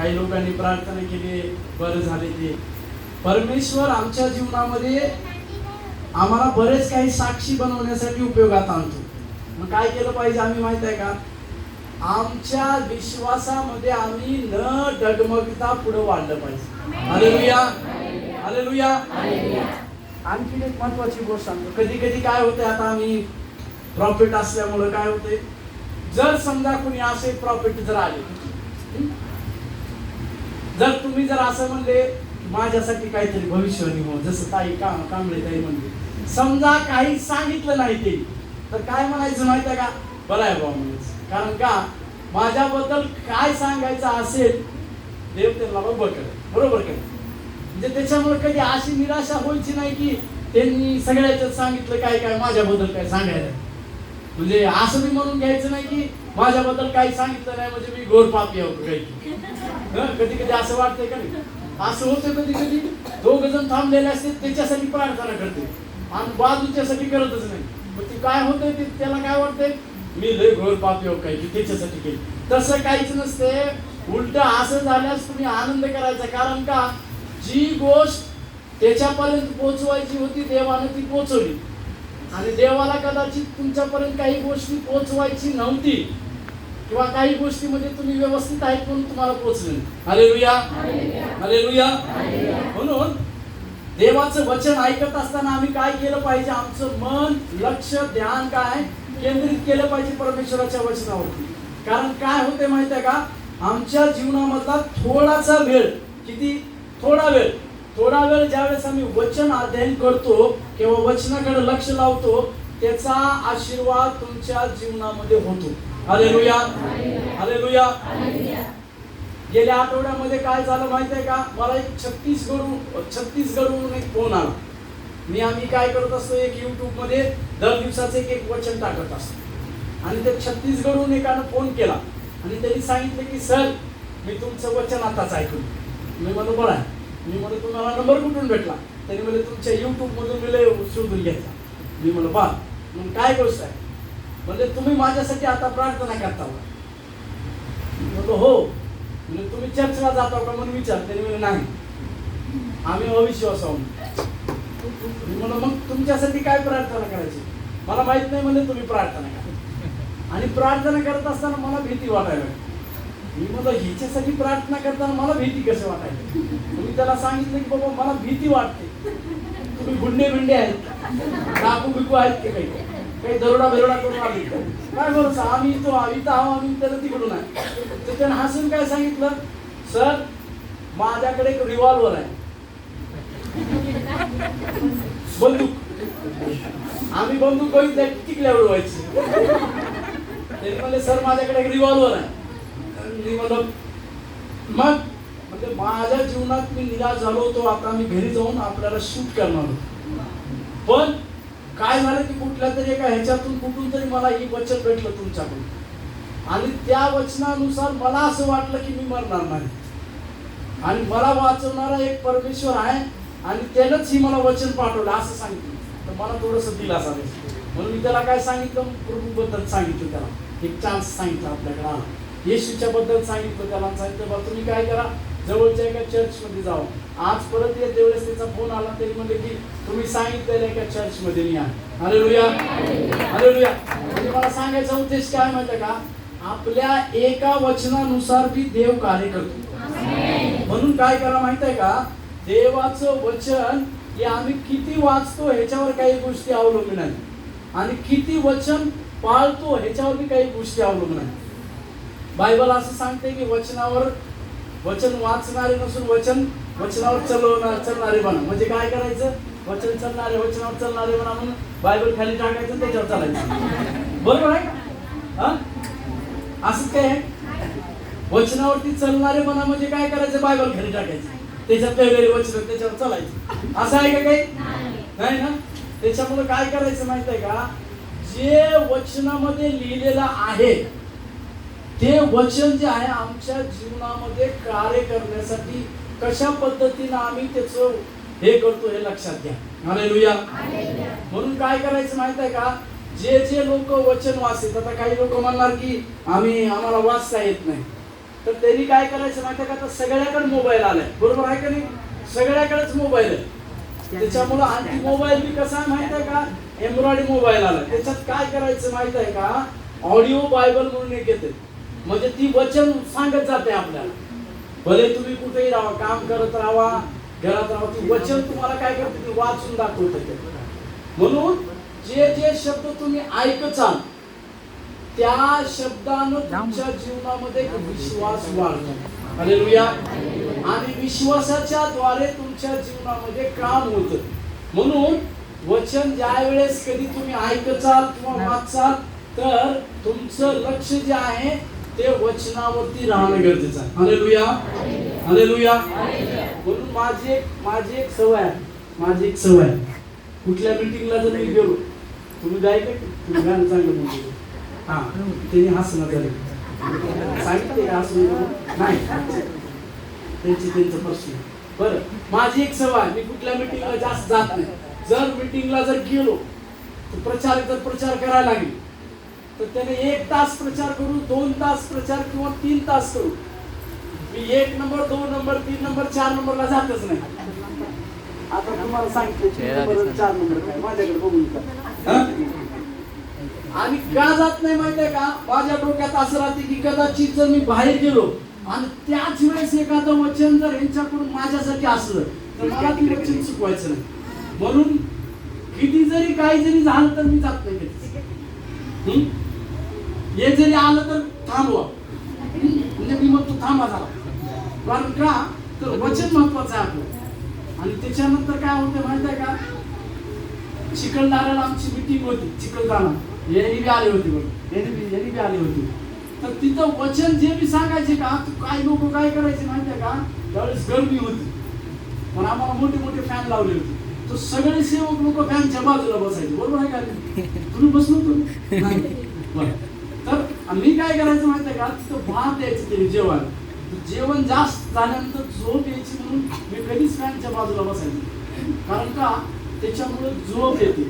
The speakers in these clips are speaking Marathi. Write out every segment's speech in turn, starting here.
काही लोकांनी प्रार्थना केली, बरं झाले ते. परमेश्वर आमच्या जीवनामध्ये आम्हाला बरेच काही साक्षी बनवण्यासाठी उपयोगात आणतो. मग काय केलं पाहिजे आम्ही माहित आहे का? आमच्या विश्वासामध्ये आम्ही न डगमगता पुढे वाढलं पाहिजे. Hallelujah, hallelujah. आणखी एक महत्वाची गोष्ट सांगतो. कधी कधी काय होते, आता आम्ही प्रॉफिट असल्यामुळे काय होते, जर समजा कुणी असे प्रॉफिट जर आले, जर तुम्ही जर असं म्हणले माझ्यासाठी काहीतरी भविष्यवाणी हो, जसं ताई कांबळे ताई म्हणले, समजा काही सांगितलं नाही ते, तर काय म्हणायचं माहिती आहे का? बरं आहे बाबा म्हणायचं. कारण का माझ्याबद्दल काय सांगायचं असेल देव त्यांना बरोबर करेल, बरोबर करेल. म्हणजे त्याच्यामुळे कधी अशी निराशा व्हायची नाही की त्यांनी सगळ्याच सांगितलं काय काय माझ्याबद्दल काय सांगायला. म्हणजे असं मी म्हणून घ्यायचं नाही की माझ्याबद्दल काही सांगितलं नाही म्हणजे मी घोर पापी होतो काही. कधी कधी असं वाटतंय का नाही? असं होतं कधी कधी. दोघ जण थांबलेले असते त्याच्यासाठी प्रार्थना करते आणि बाजूच्यासाठी करतच नाही. मग ते काय होतंय, ते त्याला काय वाटतंय, मी लय घोर पापी हो काय की त्याच्यासाठी केली. तसं काहीच नसते. उलट असं झाल्यास तुम्ही आनंद करायचा. कारण का जी गोष्ट त्याच्यापर्यंत पोहोचवायची होती देवानं ती पोहोचवली, आणि देवाला कदाचित तुमच्यापर्यंत काही गोष्टी पोहोचवायची नव्हती, किंवा काही गोष्टीमध्ये तुम्ही व्यवस्थित आहेत म्हणून तुम्हाला पोहोचले. Hallelujah, hallelujah. म्हणून देवाचं वचन ऐकत असताना आम्ही काय केलं पाहिजे? आमचं मन, लक्ष, ध्यान काय केंद्रित केलं पाहिजे परमेश्वराच्या वचनावरती. कारण काय होते माहिती आहे का? आमच्या जीवनामधला थोडासा वेळ, किती थोडा वेळ ज्यावेळेस आम्ही वचन अध्ययन करतो किंवा वचनाकडे लक्ष लावतो, त्याचा आशीर्वाद तुमच्या जीवनामध्ये होतो. Hallelujah, hallelujah. गेल्या आठवड्यामध्ये काय झालं माहिती आहे का? मला एक छत्तीसगडहून एक फोन आला. आम्ही काय करत असतो, एक YouTube मध्ये दर दिवसाचे एक वचन टाकत असतो. आणि ते छत्तीसगडहून एकानं फोन केला आणि त्यांनी सांगितलं की सर मी तुमचं वचन आताच ऐकलं. मी म्हणलो बरं आहे. मी म्हणलं तुम्हाला नंबर कुठून भेटला? त्यांनी म्हणजे तुमच्या YouTube मधून मी शोधून घेतला. मी म्हणलं बा, मग काय गोष्ट आहे? म्हणजे तुम्ही माझ्यासाठी आता प्रार्थना करता? म्हणलो हो. म्हणजे तुम्ही चर्चला जाता का म्हणून विचार. त्यांनी म्हणजे नाही, आम्ही अविश्वास आहोत. मी म्हणलं मग तुमच्यासाठी काय प्रार्थना करायची? मला माहित नाही म्हणजे तुम्ही प्रार्थना करा. आणि प्रार्थना करत असताना मला भीती वाटायला. मी म्हणलं हिच्यासाठी प्रार्थना करताना मला भीती कसं वाटायला? मी त्याला सांगितलं की बाबा मला भीती वाटते. तुम्ही गुंडे बिंडे आहेत, डाकू बिकू आहेत की काही दरोडा बिरोडा करून आले काय? बरोबर आम्ही इथं आहो, आम्ही त्याला तिकडून आहे. तर त्यानं हसून काय सांगितलं, सर माझ्याकडे एक रिव्हॉल्वर आहे, बंदूक. आम्ही बंदूक बघितल्या टिकल्यावर व्हायची. ते म्हणले सर माझ्याकडे एक रिव्हॉल्वर आहे. मी म्हणलं मग म्हणजे माझ्या जीवनात मी निराश झालो होतो. आता मी घरी जाऊन आपल्याला शूट करणार होतो. पण काय झालं की कुठल्या तरी एका ह्याच्यातून कुठून तरी मला ही वचन भेटलं तुमच्याकडून, आणि त्या वचनानुसार मला असं वाटलं की मी मरणार नाही, आणि मला वाचवणारा एक परमेश्वर आहे, आणि त्यानंच ही मला वचन पाठवलं असं सांगितलं. तर मला थोडंसं दिलासा दिला. म्हणून मी त्याला काय सांगितलं, प्रभूबद्दल सांगितलं, त्याला एक चान्स सांगितला आपल्याकडे आला, येशूच्या बद्दल सांगितलं. त्याला सांगितलं बा तुम्ही काय करा, जवळच्या एका चर्चमध्ये जाऊ. आज परत येते वेळेस त्याचा फोन आला. तरी म्हणजे की तुम्ही सांगितलेल्या एका चर्चमध्ये मी आहे. Hallelujah, hallelujah. म्हणजे मला सांगायचा उद्देश काय माहिती का? आपल्या एका वचनानुसार बी देव कार्य करतो. म्हणून काय करा माहिती आहे का? देवाचं वचन हे आम्ही किती वाचतो ह्याच्यावर काही गोष्टी अवलंबून आहेत, आणि किती वचन पाळतो ह्याच्यावर बी काही गोष्टी अवलंबून आहेत. बायबल असं सांगते की वचन वाचणारे नसून वचनावर चालणारे बना. म्हणजे काय करायचं? वचन चालणारे, वचनावर चालणारे बना म्हणून बायबल खाली टाकायचं, त्याच्यावर चालायचं. बरोबर आहे का? असं काय आहे? वचनावरती चालणारे बना म्हणजे काय करायचं? बायबल खाली टाकायचं, त्याच्यात वेगवेगळे वचन त्याच्यावर चालायचं. असं आहे का काही? नाही ना. त्याच्यामुळे काय करायचं माहित आहे का? जे वचनामध्ये लिहिलेलं आहे ते वचन जे आहे आमच्या जीवनामध्ये कार्य करण्यासाठी कशा पद्धतीने आम्ही त्याचं हे करतो हे लक्षात घ्या. हालेलुया. म्हणून काय करायचं माहित आहे का? जे लोक वचन वाचतात, आता काही लोक म्हणणार की आम्हाला वाचता येत नाही. तर त्यांनी काय करायचं माहिती का, तर सगळ्याकडे मोबाईल आलाय, बरोबर आहे का नाही? सगळ्याकडेच मोबाईल आहे. त्याच्यामुळं आणखी मोबाईल बी कसा आहे माहिती आहे का, एम्ब्रॉयडरी मोबाईल आला. त्याच्यात काय करायचं माहिती आहे का, ऑडिओ बायबल म्हणून एक येते, म्हणजे ती वचन सांगत जाते आपल्याला. भले तुम्ही कुठेही राहा, काम करत राहा, घरात राहा, ती वचन तुम्हाला काय करते, ती वाचून दाखवते. म्हणून जे जे शब्द तुम्ही ऐकचाल त्या शब्दानं तुमच्या जीवनामध्ये विश्वास वाढतो. हालेलुया. आणि विश्वासाच्या द्वारे तुमच्या जीवनामध्ये काम होतं. म्हणून वचन ज्या वेळेस कधी तुम्ही ऐकचाल किंवा वाचाल तर तुमचं लक्ष जे आहे ते वचनावरती राहणं गरजेचं आहे. Hallelujah, hallelujah. म्हणून माझी एक सवय आहे, कुठल्या मीटिंगला जर मी गेलो, तुम्ही गायक आहे, तुम्ही गाणं चांगलं म्हणतो, हा त्यांनी हसणं झालं, सांगितले हसू नाही, त्यांचं प्रश्न. बरं, माझी एक सवय आहे, मी कुठल्या मीटिंगला जास्त जात नाही. जर मीटिंगला जर गेलो तर प्रचार करायला लागेल तर त्याने 1 तास प्रचार करू, 2 तास प्रचार किंवा 3 तास करू, मी 1 नंबर 2 नंबर 3 नंबर 4 नंबरला जातच नाही. आता तुम्हाला सांगितलं 4 नंबर काय माझ्याकडे बघून का. आणि का जात नाही माहितीये का, माझ्या डोक्यात असं राहते की कदाचित जर मी बाहेर गेलो आणि त्याच वेळेस एखादं वचन जर यांच्याकडून माझ्यासाठी असलं तर मला ती वचन चुकवायचं नाही. म्हणून किती जरी काही जरी झालं तर मी जात नाही कधीच. हे जरी आलं तर थांबवा, म्हणजे मी म्हणतो थांबा झाला. कारण का, तर वचन महत्वाचं आहे आपलं. आणि त्याच्यानंतर काय होतं माहिती आहे का, चिखलदऱ्याला आमची मीटिंग होती, चिखलदरा यांनी बी आली होती. तर तिथं वचन जे बी सांगायचे का, काही लोक काय करायचे माहिती आहे का, त्यावेळेस गर्मी होती पण आम्हाला मोठे मोठे फॅन लावले होते, तर सगळे सेवक लोक फॅनच्या बाजूला बसायचे, बरोबर आहे का? तुम्ही बसलो तुम्ही नाही. तर मी काय करायचं माहिती आहे का, तिथं भात यायचं ते जेवण जास्त झाल्यानंतर झोप यायची, म्हणून मी कधीच फॅनच्या बाजूला बसायचो. कारण का, त्याच्यामुळे झोप येते,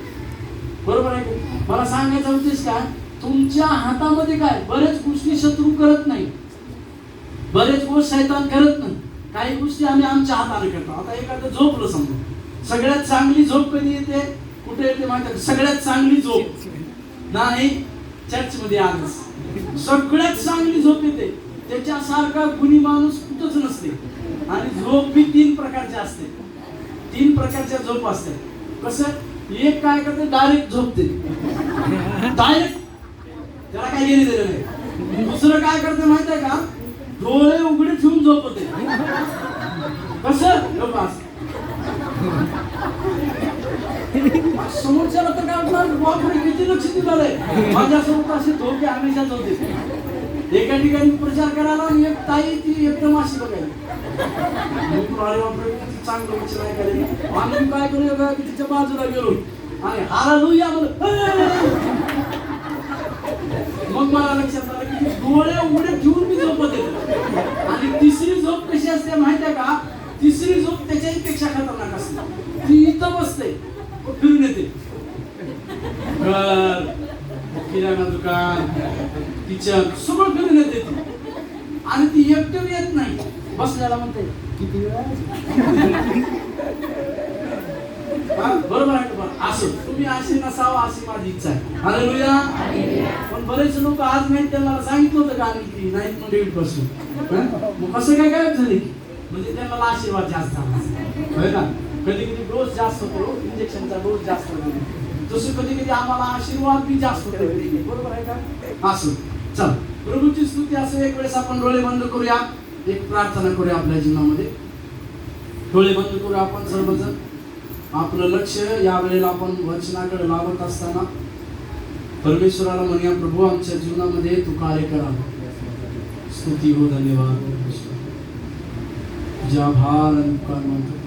बरोबर आहे. मला सांगायचा उद्देश काय, तुमच्या हातामध्ये काय, बरेच गोष्टी शत्रू करत नाही, बरेच गोष्टी शैतान करत नाही, काही गोष्टी आम्ही आमच्या हाताने करतो. आता एखादं झोपलं समजा, सगळ्यात चांगली झोप कधी येते, कुठे येते माहिती आहे? सगळ्यात चांगली झोप नाही चर्च मध्ये आलीस, सगळ्यात चांगली झोप येते, त्याच्यासारखा गुणी माणूस कुठंच नसते. आणि झोप बी 3 प्रकारची असते, 3 प्रकारच्या झोप असते. कसं, एक काय करते, डायरेक्ट झोपते, डायरेक्ट, त्याला काही घेणे दिलं नाही. दुसरं काय करते माहिती आहे का, डोळे उघडे ठेवून झोपते. कसं, समोरच्याला तर काय वाटणार, बापरे किती लक्ष दिलंय, माझ्यासोबत असे धोके हमेशाच होते. एका ठिकाणी प्रचार करायला आणि एक ताई ती एकदम अशी बघायला, चांगलं लक्ष नाही करायला. आम्ही काय करूया की तिच्या बाजूला गेलो आणि हालेलुया मग मला लक्षात आलं की डोळे उघडे ठेवून मी झोपत येते. आणि तिसरी झोप कशी असते माहिती आहे का, तिसरी झोप त्याच्याही पेक्षा खतरनाक असते. ती इथं बसते फिरून येते, घर, किराणा दुकान, किचन सगळं फिरून येते ती. आणि ती एकटं येत नाही, बसल्याला म्हणते किती वेळ, बरोबर आहे का. असं तुम्ही असे नसावं अशी माझी इच्छा आहे. हालेलुया. पण बरेच लोक आज नाही, त्यांना सांगितलं होतं का की नाही मध्ये बसून, मग कसं काय गायब झाले की, म्हणजे त्यांना आशीर्वाद जास्त झाला ना. कधी कधी डोस जास्त होतो, इंजेक्शनचा डोस जास्त होतो, जसं कधी कधी आम्हाला आशीर्वाद बी जास्त होतो, बरोबर आहे का. असं चल, प्रभूची स्तुती. असं एक वेळेस आपण डोळे बंद करूया, एक प्रार्थना करूया आपल्या जीवनामध्ये. डोळे बंद करूया आपण सर्वजण. आपलं लक्ष या वेळेला आपण वचनाकडे लावत असताना परमेश्वराला म्हणूया, प्रभू आमच्या जीवनामध्ये तू कार्य करा. स्तुती हो, धन्यवाद, तुझ्या आभार आणि उपकार मानतो.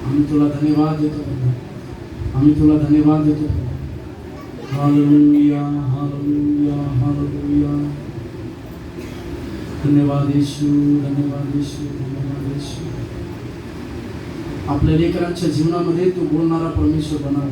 आम्ही तुला धन्यवाद देतो, आम्ही तुला धन्यवाद देतो. Hallelujah, hallelujah, hallelujah. धन्यवाद येशू, धन्यवाद येशू, धन्यवाद येशू. आपल्या लेकरांच्या जीवनामध्ये तू बोलणारा परमेश्वर बनव.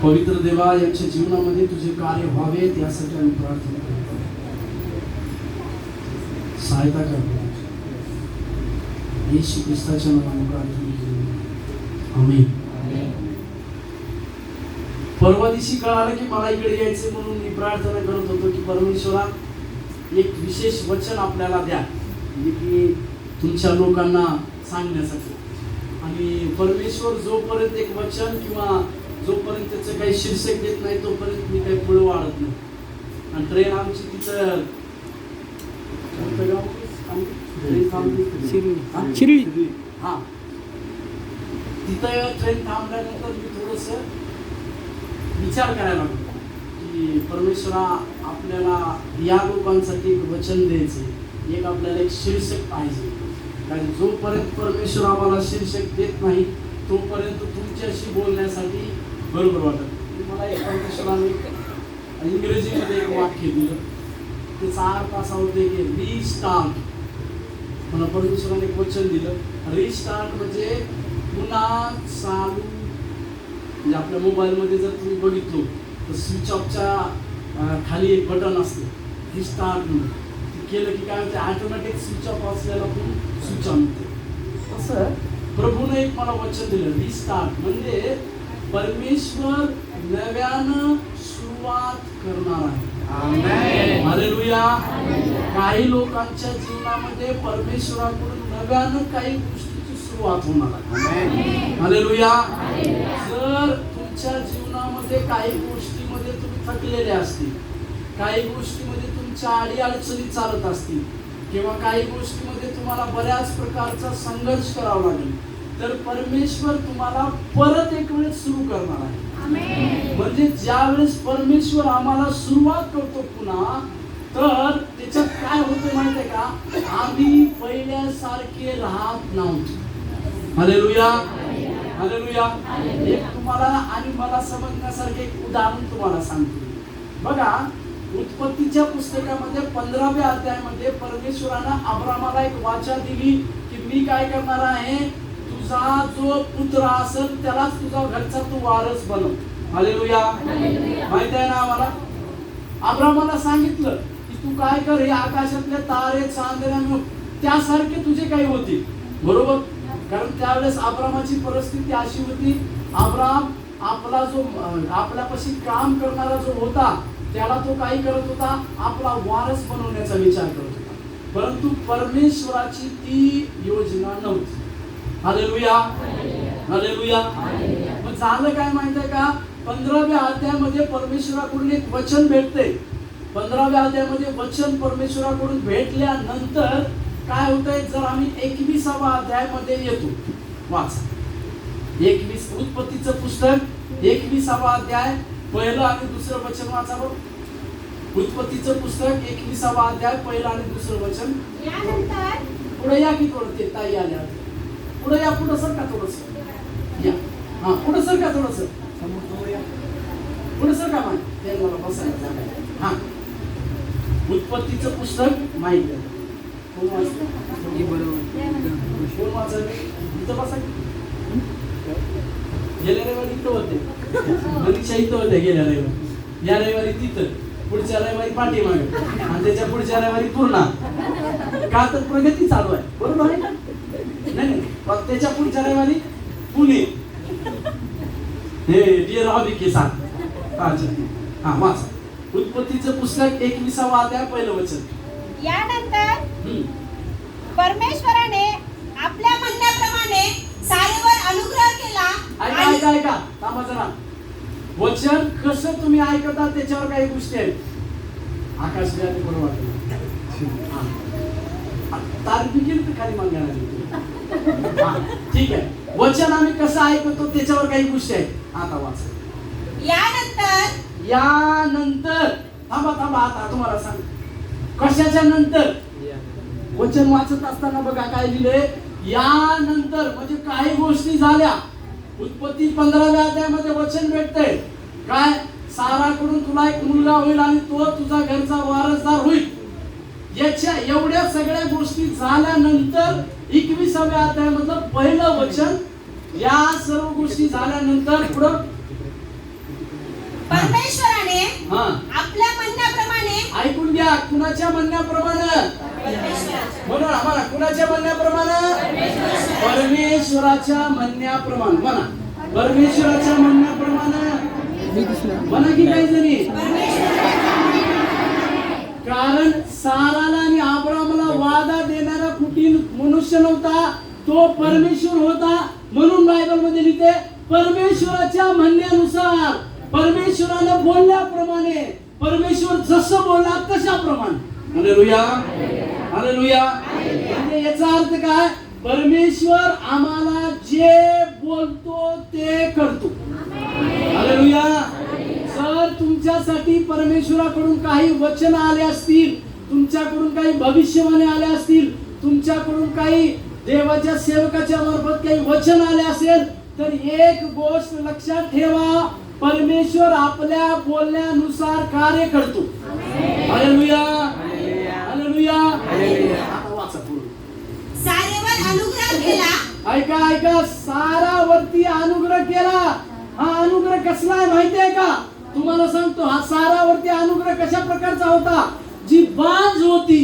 पवित्र देवा, यांच्या जीवनामध्ये तुझे कार्य व्हावेत यासाठी आम्ही प्रार्थना करतो. सहायता कर येशू ख्रिस्ताच्या नावाने प्रार्थना केली, आमेन. परवा दिवशी कळालं की मला इकडे यायचे म्हणून मी प्रार्थना करत होतो की परमेश्वरा एक विशेष वचन आपल्याला द्या, म्हणजे की तुमच्या लोकांना सांगण्यासाठी. आणि परमेश्वर जोपर्यंत एक वचन किंवा जोपर्यंत त्याचं काही शीर्षक देत नाही तोपर्यंत मी काही पुढे वाढत नाही. आणि ट्रेन आमची तिथं शिर्डी, हा, तिथं ट्रेन थांबल्यानंतर मी थोडस विचार करायला लागलो की परमेश्वरा आपल्याला या लोकांसाठी एक वचन द्यायचे, एक आपल्याला एक शीर्षक पाहिजे. कारण जोपर्यंत परमेश्वर आम्हाला शीर्षक देत नाही तोपर्यंत तुमच्याशी बोलण्यासाठी बरोबर वाटत. मला एक परमेश्वराने इंग्रजीमध्ये एक वाक्य दिलं, त्याचा अर्थ असा होते की रिस्टार्ट. मला परमेश्वराने एक वचन दिलं, रिस्टार्ट म्हणजे पुन्हा चालू. म्हणजे आपल्या मोबाईलमध्ये जर तुम्ही बघितलो तर स्विच ऑफच्या खाली एक बटन असते रिस्टार्ट म्हणून. ते केलं की काय होते, ऑटोमॅटिक स्विच ऑफ असलेला पण स्विच ऑन होते. तसं प्रभूने एक मला वचन दिलं, रिस्टार्ट म्हणजे परमेश्वर नव्यानं सुरुवात करणार आहे. हालेलुया. काही लोकांच्या जीवनामध्ये परमेश्वराकडून नव्यानं काही गोष्टीची सुरुवात होणार आहे. हालेलुया. जर तुमच्या जीवनामध्ये काही गोष्टीमध्ये तुम्ही थकलेले असतील, काही गोष्टीमध्ये तुमच्या अडीअडचणी चालत असतील, किंवा काही गोष्टीमध्ये तुम्हाला बऱ्याच प्रकारचा संघर्ष करावा लागेल, तर परमेश्वर तुम्हाला परत एक वेळेस सुरू करणार आहे. म्हणजे ज्या वेळेस परमेश्वर आम्हाला सुरुवात करतो पुन्हा, तर त्याच्यात काय होतं माहितीये का, आम्ही पहिल्यासारखे राहत नव्हतो. हालेलुया. हालेलुया. एक तुम्हाला आणि मला समजण्यासारखे एक उदाहरण तुम्हाला सांगतो. बघा, उत्पत्तीच्या पुस्तकामध्ये 15व्या अध्यायामध्ये परमेश्वरानं अब्रामाला एक वाचा दिली की मी काय करणार आहे, तुझा जो पुत्र असेल त्यालाच तुझा घरचा तू वारस बनव. हालेलुया. माहिती आहे ना आम्हाला. अब्रामाला सांगितलं की तू काय कर, हे आकाशातले तारे चांदण्या त्यासारखे तुझे काही होतील. बरोबर. कारण त्यावेळेस अब्रामाची परिस्थिती अशी होती, अब्राम आपला जो आपल्यापाशी काम करणारा जो होता त्याला तो काय करत होता, आपला वारस बनवण्याचा विचार करत होता. परंतु परमेश्वराची ती योजना नव्हती. हालेलुया. हालेलुया. मग झालं काय माहितीये का, 15व्या अध्यायामध्ये परमेश्वराकडून एक वचन भेटते. 15व्या अध्यायामध्ये वचन परमेश्वराकडून भेटल्यानंतर काय होतंय, जर आम्ही 21व्या अध्यायामध्ये येतो, वाचा 21 उत्पत्तीचं पुस्तक 21वा अध्याय पहिलं आणि दुसरं वचन वाचा बघ. उत्पत्तीचं पुस्तक 21वा अध्याय पहिलं आणि दुसरं वचन. पुढे या की थोडं, ते ताई आल्या, पुढे या, पुढं सरका थोडस या, हा पुढं सरका थोडस, पुढं सरका माहिती मला बसायला. हा, उत्पत्तीचं पुस्तक माहिती आहे कोण वाचतं, कोण वाचायला इथं बसा. गेल्या रविवारी इथं होते, परीक्षा इथं होत्या गेल्या रविवारी, या रविवारी तिथं, पुढच्या रविवारी पाठीमागे, आणि त्याच्या पुढच्या रविवारी पूर्ण. का तर प्रगती चालू आहे. बरोबर आहे ना. नाही, त्याच्या पुढच्या रविवारी पुणे. हे डिअर हॉबी के साथ. हा वाचा उत्पत्तीचं पुस्तक 21वा अध्याय पहिलं वचन. यानंतर परमेश्वराने आपल्या म्हणण्याप्रमाणे सारेवर अनुग्रह केला. ऐका थांबा जरा. वचन कसं तुम्ही ऐकता त्याच्यावर काही गोष्टी आहेत. आकाश बरोबर तारपिकेल तर खाली मागायला. ठीक आहे, वचन आम्ही कसं ऐकतो त्याच्यावर काही गोष्टी आहेत. आता वाचा. यानंतर थांबा आता तुम्हाला सांग कशाच्या नंतर. वचन वाचत असताना बघा काय लिहिलंय, यानंतर म्हणजे काही गोष्टी झाल्या. उत्पत्ती 15व्या अध्यायामध्ये वचन भेटतंय काय, साराकडून तुला एक मुलगा होईल आणि तो तुझा घरचा वारसदार होईल. याच्या एवढ्या सगळ्या गोष्टी झाल्यानंतर 21व्या अध्यायामधलं पहिलं वचन, या सर्व गोष्टी झाल्यानंतर पुढं परमेश्वराने हा आपल्या म्हणण्याप्रमाणे ऐकून घ्या, कुणाच्या म्हणण्याप्रमाणे म्हणून आम्हाला कुणाच्या म्हणण्याप्रमाणे परमेश्वराच्या म्हणण्याप्रमाणे म्हणा, परमेश्वराच्या म्हणण्याप्रमाणे म्हणा की काही जणी. कारण साराला आणि अब्रामला वादा देणारा कुठील मनुष्य नव्हता, तो परमेश्वर होता. म्हणून बायबल मध्ये लिहिते परमेश्वराच्या म्हणण्यानुसार, परमेश्वराने बोलल्याप्रमाणे, परमेश्वर जसं बोलला तशाप्रमाणे. Hallelujah, hallelujah. म्हणजे याचा अर्थ काय? परमेश्वर आम्हाला जे बोलतो ते करतो. हालेलुया. जर तुमच्यासाठी परमेश्वराकडून काही वचन आले असतील, तुमच्याकडून काही भविष्यवाणी आले असतील, तुमच्याकडून काही देवाच्या सेवकाच्या मार्फत काही वचन आले असेल, तर एक गोष्ट लक्षात ठेवा, परमेश्वर आपल्या बोलण्यानुसार कार्य करतो. Hallelujah, hallelujah. आता वाचा पुढे. सारेवर अनुग्रह केला. ऐका ऐका, सारावरती अनुग्रह केला. हा अनुग्रह कसला आहे माहितीये का? तुम्हाला सांगतो, हा सारावरती अनुग्रह कशा प्रकारचा होता? जी बांझ होती,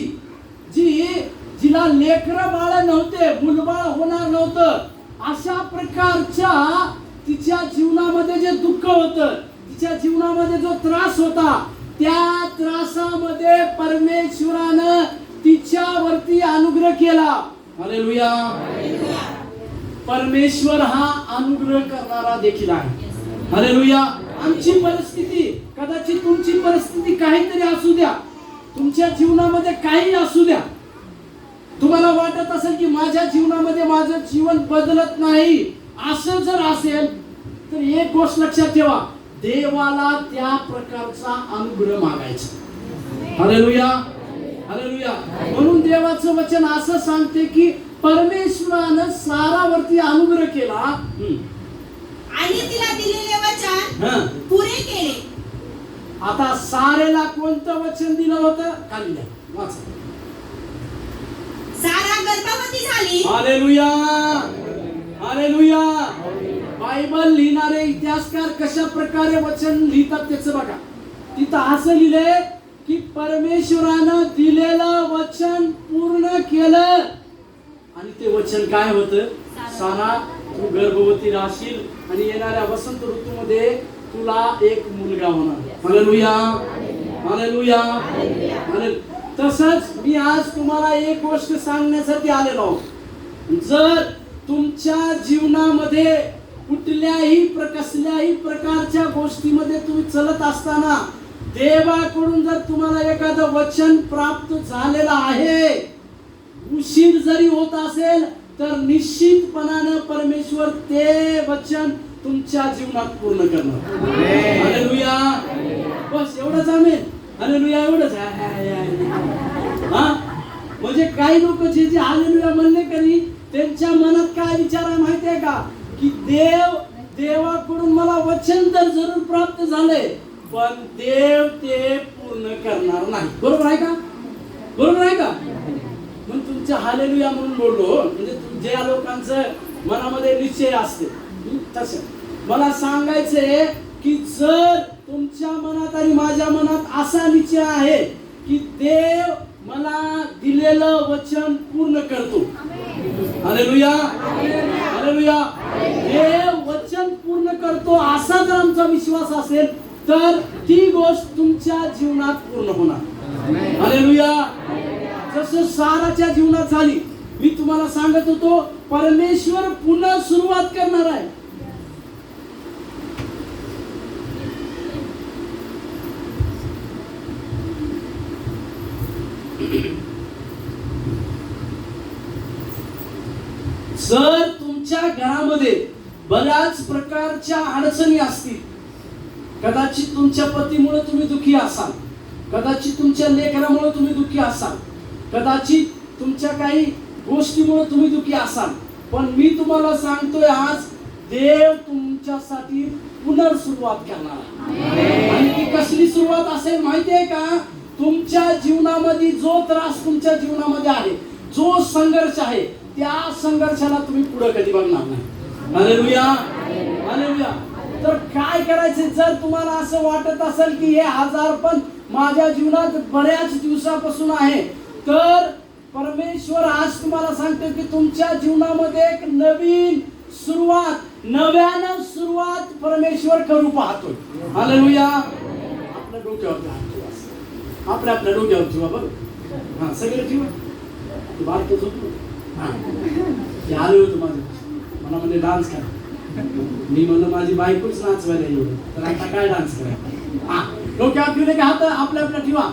जिला लेकरं बाळ नव्हते, मुलबाळ होणार नव्हतं, अशा प्रकारच्या तिच्या जीवनामध्ये जे दुःख होतं, तिच्या जीवनामध्ये जो त्रास होता, त्या त्रासामध्ये परमेश्वरानं तिच्यावरती अनुग्रह केला. हालेलुया. परमेश्वर हा अनुग्रह करणारा देखील आहे. हालेलुया. आमची परिस्थिती, कदाचित तुमची परिस्थिती काहीतरी असू द्या, तुमच्या जीवनामध्ये काही असू द्या, तुम्हाला वाटत असेल की माझ्या जीवनामध्ये माझं जीवन बदलत नाही, असं जर असेल तर एक गोष्ट लक्षात ठेवा, देवाला त्या प्रकारचा अनुग्रह मागायचा. Hallelujah, hallelujah. म्हणून देवाचं वचन असं सांगते की परमेश्वरानं सारावरती अनुग्रह केला आणि तिला दिलेले वचन पुरे केले. आता सारेला कोणतं वचन दिलं होतं? खाली द्या, वाचा. सारा गर्भवती झाली. Hallelujah, hallelujah. बायबल लिहिणारे इतिहासकार कशा प्रकारे वचन लिहितात त्याचं बघा. तिथं असं लिहिलंय की परमेश्वरानं दिलेलं वचन पूर्ण केलं. आणि ते वचन काय होतं? सारा, तू गर्भवती राहशील आणि येणाऱ्या वसंत ऋतूमध्ये तुला एक मुलगा होणार. Hallelujah, hallelujah, hallelujah. तसंच मी आज तुम्हाला एक गोष्ट सांगण्यासाठी आलेलो आहोत. जर तुमच्या जीवनामध्ये कुठल्याही कसल्याही प्रकारच्या गोष्टीमध्ये तुम्ही चलत असताना देवाकडून जर तुम्हाला एखादं वचन प्राप्त झालेलं आहे, उशीर जरी होत असेल तर निश्चितपणाने परमेश्वर ते वचन तुमच्या जीवनात पूर्ण करणार. हालेलुया. बस एवढंच आमेन. हालेलुया, एवढंच. हा, म्हणजे काही लोक जे हालेलुया म्हणले करी त्यांच्या मनात काय विचार आहे माहितीये का? की देवाकडून मला वचन तर जरूर प्राप्त झाले, पण देव ते पूर्ण करणार नाही. बरोबर आहे का? बरोबर आहे का? म्हणून तुमच्या हालेलुया म्हणून बोललो, म्हणजे ज्या लोकांचं मनामध्ये निश्चय असते तसं मला सांगायचंय की जर तुमच्या मनात आणि माझ्या मनात असा निश्चय आहे की देव मला दिलेलं वचन पूर्ण करतो. Hallelujah, hallelujah. देव वचन पूर्ण करतो असा जर आमचा विश्वास असेल तर ती गोष्ट तुमच्या जीवनात पूर्ण होणार. हालेलुया. जसं साराच्या जीवनात झाली, मी तुम्हाला सांगत होतो परमेश्वर पुन्हा सुरुवात करणार आहे. जर तुमच्या घरामध्ये बऱ्याच प्रकारच्या अडचणी असतील, कदाचित तुमच्या पतीमुळे तुम्ही दुःखी असाल, कदाचित तुमच्या लेकरामुळे तुम्ही दुःखी असाल, कदाचित तुमच्या काही गोष्टीमुळे तुम्ही दुःखी असाल, पण मी तुम्हाला सांगतोय आज देव तुमच्यासाठी पुनर्सुरुवात करणार आहे. आणि ती कसली सुरुवात असेल माहितीये का? तुमच्या जीवनामध्ये जो त्रास तुमच्या जीवनामध्ये आहे, जो संघर्ष आहे, त्या संघर्षाला तुम्ही पुढे कधी बघणार नाही. Hallelujah, hallelujah. तर काय करायचं जर तुम्हाला असं वाटत असेल की हे आजारपण माझ्या जीवनात बऱ्याच दिवसापासून आहे, तर परमेश्वर आज तुम्हाला सांगतो की तुमच्या जीवनामध्ये एक नवीन सुरुवात, नव्यानं सुरुवात परमेश्वर करू पाहतोय. हालेलुया. आपल्या डोक्यावरती हात ठेवा, आपल्या डोक्यावर ठेवा. बघ, हा सगळे ठेवा. तू बारतो झोपलो, ते आले होते माझं, मला म्हणजे डान्स करा. मी म्हणलं माझी बायकोच नाचवायला एवढं, तर आता काय डान्स करा. हा डोक्यावर ठेवले की हात आपल्या ठेवा.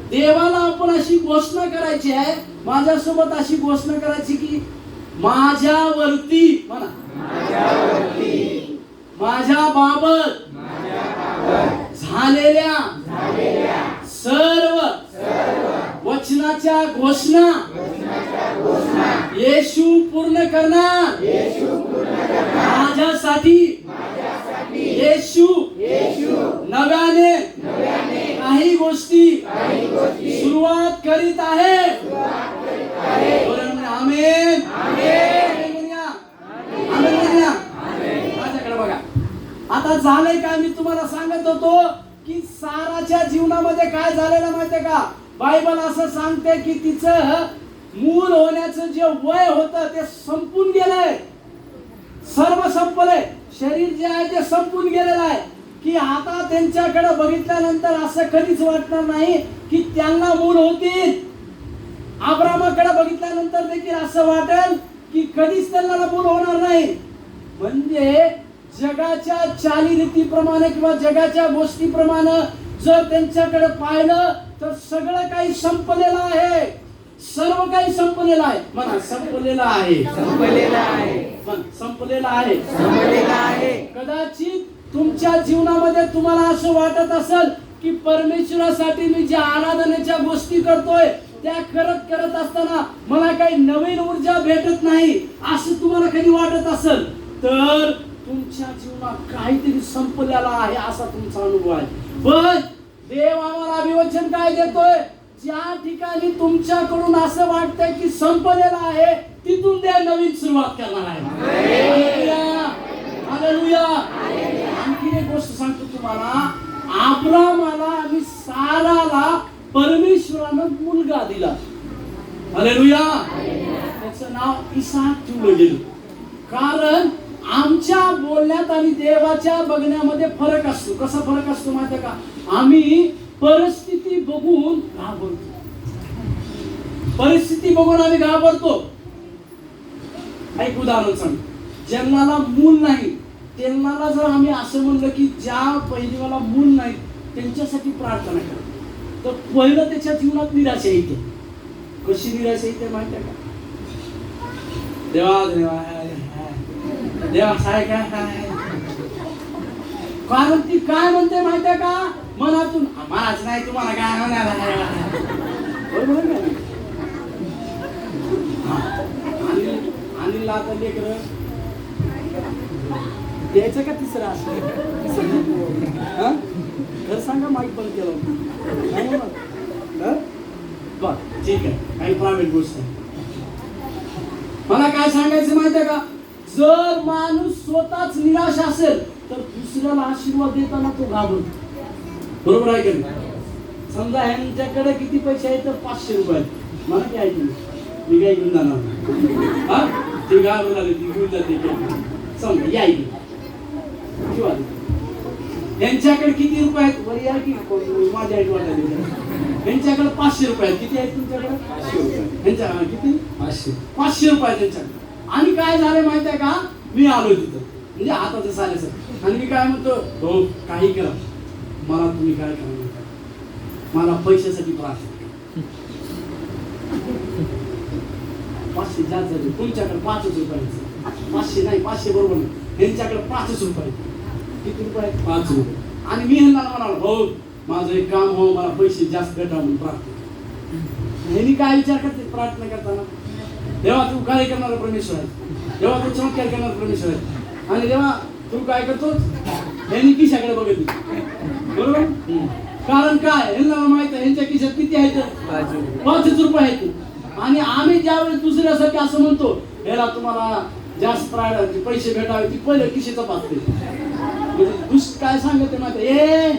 देवाला आपण अशी घोषणा करायची आहे, माझ्यासोबत अशी घोषणा करायची की माझ्यावरती म्हणा, माझ्या बाबत झालेल्या सर्व वचनाच्या घोषणा येशू पूर्ण करणार. माझ्यासाठी येशू नव्याने काही गोष्टी सुरुवात करीत आहे. आमेन. माझ्याकडे बघा. आता झालंय काय, मी तुम्हाला सांगत होतो की साराच्या जीवनामध्ये काय झालेलं माहितीये का, बायबल असं सांगते की तिचं मूल होण्याचं जे वय होतं ते संपून गेलंय, सर्व संपलंय. शरीर जे आहे ते संपून गेलेलं आहे. की आता त्यांच्याकडे बघितल्यानंतर असं कधीच वाटणार नाही की त्यांना मूल होतील. अब्रामाकडे बघितल्यानंतर देखील असं वाटेल की कधीच त्यांना मूल होणार नाही. म्हणजे जगाच्या चालीरीतीप्रमाणे किंवा जगाच्या गोष्टीप्रमाणे जर त्यांच्याकडे पाहिलं तर सगळं काही संपलेलं आहे, सर्व काही संपलेलं आहे. म्हणा संपलेलं आहे, संपलेलं आहे, संपलेलं आहे, संपलेलं आहे. कदाचित तुमच्या जीवनामध्ये तुम्हाला असं वाटत असेल की परमेश्वरासाठी मी ज्या आराधनेच्या गोष्टी करतोय त्या करत असताना मला काही नवीन ऊर्जा भेटत नाही, असं तुम्हाला कधी वाटत असेल तर तुमच्या जीवनात काहीतरी संपलेला आहे असा तुमचा अनुभव आहे. पण देव आम्हाला अभिवचन काय देतोय, ज्या ठिकाणी तुमच्याकडून असं वाटतंय की संपलेलं आहे तिथून देव नवीन सुरुवात करणार आहे. हालेलुया. आणखी एक गोष्ट सांगतो तुम्हाला, अब्रामाला आणि साराला परमेश्वरानं मुलगा दिला. हालेलुया. त्याचं नाव इसाक ठेवलं गेलं. कारण आमच्या बोलण्यात आणि देवाच्या बघण्यामध्ये फरक असतो. कसा फरक असतो माहिती का, आम्ही परिस्थिती बघून घाबरतो, परिस्थिती बघून आम्ही घाबरतो. एक उदाहरण सांग, ज्यांना मूल नाही त्यांना जर आम्ही असं म्हणलं की ज्या पहिलीवाला मूल नाही त्यांच्यासाठी प्रार्थना करा, तर पहिलं त्याच्या जीवनात निराशा येते. कशी निराशा येते माहिती का, देवा देवा देवा काय काय, कारण ती काय म्हणते माहिती का, मनातून मलाच नाही तुम्हाला काय म्हणायला. अनिल आता लेकर द्यायचं का तिसरा असं घर सांगा, माईक बंद केलं बर ठीक आहे, काही प्रायव्हेट गोष्ट आहे. मला काय सांगायचं माहिती आहे का, जर माणूस स्वतःच निराश असेल तर दुसऱ्याला आशीर्वाद देताना तो घाबरतो. बरोबर आहे का नाही? समजा ह्यांच्याकडे किती पैसे आहेत तर 500 रुपये, मला काय मी काय घेऊन जाणार, हा ते घाबरून आले ती घेऊन जाते समजा या किंवा यांच्याकडे किती रुपये आहेत, वर या की माझ्या आईट वाटायला, यांच्याकडे 500 रुपये आहेत. किती आहेत तुमच्याकडे? 500 रुपये. यांच्या किती? 500 रुपये आहेत त्यांच्याकडे. आणि काय झालं माहिती आहे का, मी आलो तिथं म्हणजे हाताचं सारे सर, आणि मी काय म्हणतो, हो काही करा, मला तुम्ही काय करा, मला पैशासाठी प्रार्थना. 500 जास्त झाले, तुमच्याकडे 5 रुपये, 500 नाही 500 बरोबर नाही, यांच्याकडे 5 रुपये. किती रुपये? 5 रुपये. आणि मी ह्यांना म्हणालो, हो माझं एक काम हो, मला पैसे जास्त भेटा म्हणून प्रार्थना. ह्यांनी काय विचार करते प्रार्थना करताना, देवा तू काय करणार परमेश्वर आहे, देवा तू चमत्कार करणार परमेश्वर आहे, आणि देवा तू काय करतो, ह्यांनी खिशाकडे बघितली. बरोबर, कारण काय ह्यांना माहित आहे ह्यांच्या खिशात किती आहेत, 5 रुपये आहेत. आणि आम्ही ज्यावेळेस दुसऱ्यासाठी असं म्हणतो, ह्याला तुम्हाला जास्त पैसे भेटावे, ती पहिले खिशेचा पाहते. म्हणजे दुष्ट काय सांगते मात्र ए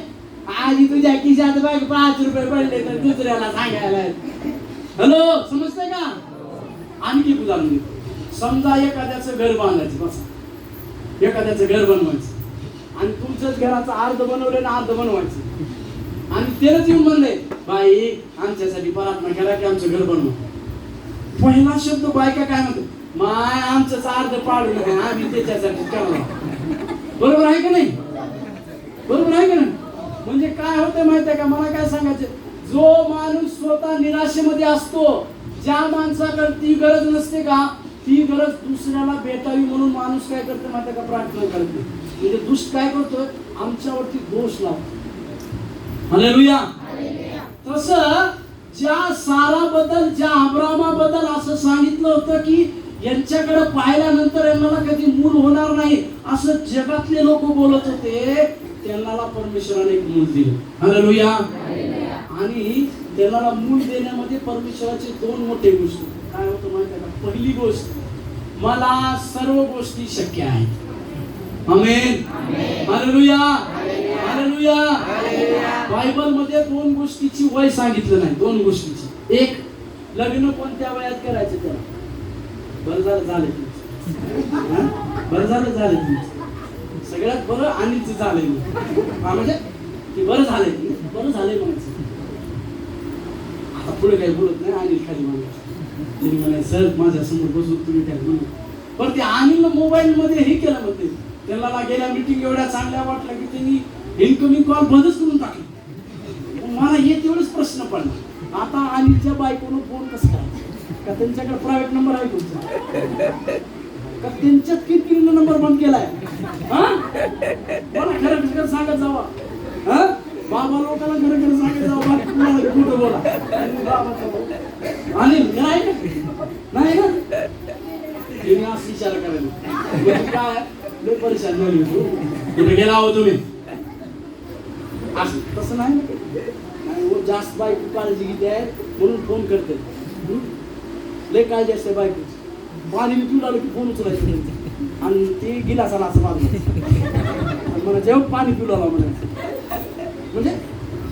आधी तुझ्या खिशात बघ 5 रुपये पडले तर दुसऱ्याला सांगायला. हॅलो, समजतंय का? आणखी उदाहरण देतो. समजा एखाद्याचं घर बांधायचं, बसा एखाद्याचं घर बनवायचं आणि तुमचंच घराचं अर्ध बनवलं ना अर्ध बनवायचं आणि तेच येऊन म्हणले बाई आमच्यासाठी प्रार्थना करा की आमचं घर बनवा. पहिला शब्द बायका काय म्हणते, माय आमचंच अर्ध पाडू नका आम्ही त्याच्यासाठी करावं. बरोबर आहे का नाही? बरोबर आहे का नाही? म्हणजे काय होतं माहिती आहे का, मला काय सांगायचं, जो माणूस स्वतः निराशेमध्ये असतो, ज्या माणसाकडे ती गरज नसते का, ती गरज दुसऱ्याला भेटावी म्हणून माणूस काय करते माहिती आहे का, प्रार्थना करते. म्हणजे दुष्ट काय करतोय, आमच्यावरती दोष लावतो. हालेलुया. तसं ज्या साराबद्दल, ज्या अब्रामाबद्दल असं सांगितलं होतं की यांच्याकडे पाहिल्यानंतर यांना कधी मूल होणार नाही असं जगातले लोक बोलत होते, त्यांना परमेश्वराने एक मूल दिलं. हालेलुया. आणि त्यांना मूल देण्यामध्ये परमेश्वराचे 2 मोठे गोष्टी काय होतं माहिती आहे का. पहिली गोष्ट, मला सर्व गोष्टी शक्य आहेत. आमेन. हालेलुया. हालेलुया. बायबल मध्ये 2 गोष्टीची वय सांगितलं नाही, 2 गोष्टीची. एक, लग्न कोणत्या वयात करायचं त्याला. बरं झालं तुमचं, बरं झालं तुमचं, सगळ्यात बरं अनिलच झालंय. म्हणजे ते बरं झालंय, बरं झालंय म्हणायचं. आता पुढे काही बोलत नाही, अनिल खाली म्हणायचं. त्यांनी म्हणायचं सर माझ्या समोर बसून तुम्ही काय म्हणून. पण ते अनिल मोबाईल मध्ये हे केलं म्हणते, त्याला गेल्या मीटिंग एवढ्या चांगल्या वाटल्या की त्यांनी इनकमिंग कॉल बंदच करून टाकले. मला हे तेवढंच प्रश्न पडला, आता अनिलच्या बायकोनं फोन कसं काय, का त्यांच्याकडे प्रायव्हेट नंबर आहे तुमचा, का त्यांच्यात किती नंबर बंद केलाय. मला खरं सांगत जावा, बाबा लोकांना खरं सांगत जावा, कुठं बोला. अनिल नाही ना असं विचार करायला काय लय परेशान झाली कुठे गेला हो तुम्ही. असं तसं नाही, जास्त बायको काळजी घेते आहे म्हणून फोन करते. लय काळजी असते बायकोची. पाणी मी पिऊन आलो की फोन उचलायचं आणि ते गिलासाला असं बांधलं मला जेव्हा पाणी पिऊन आला म्हणायचं. म्हणजे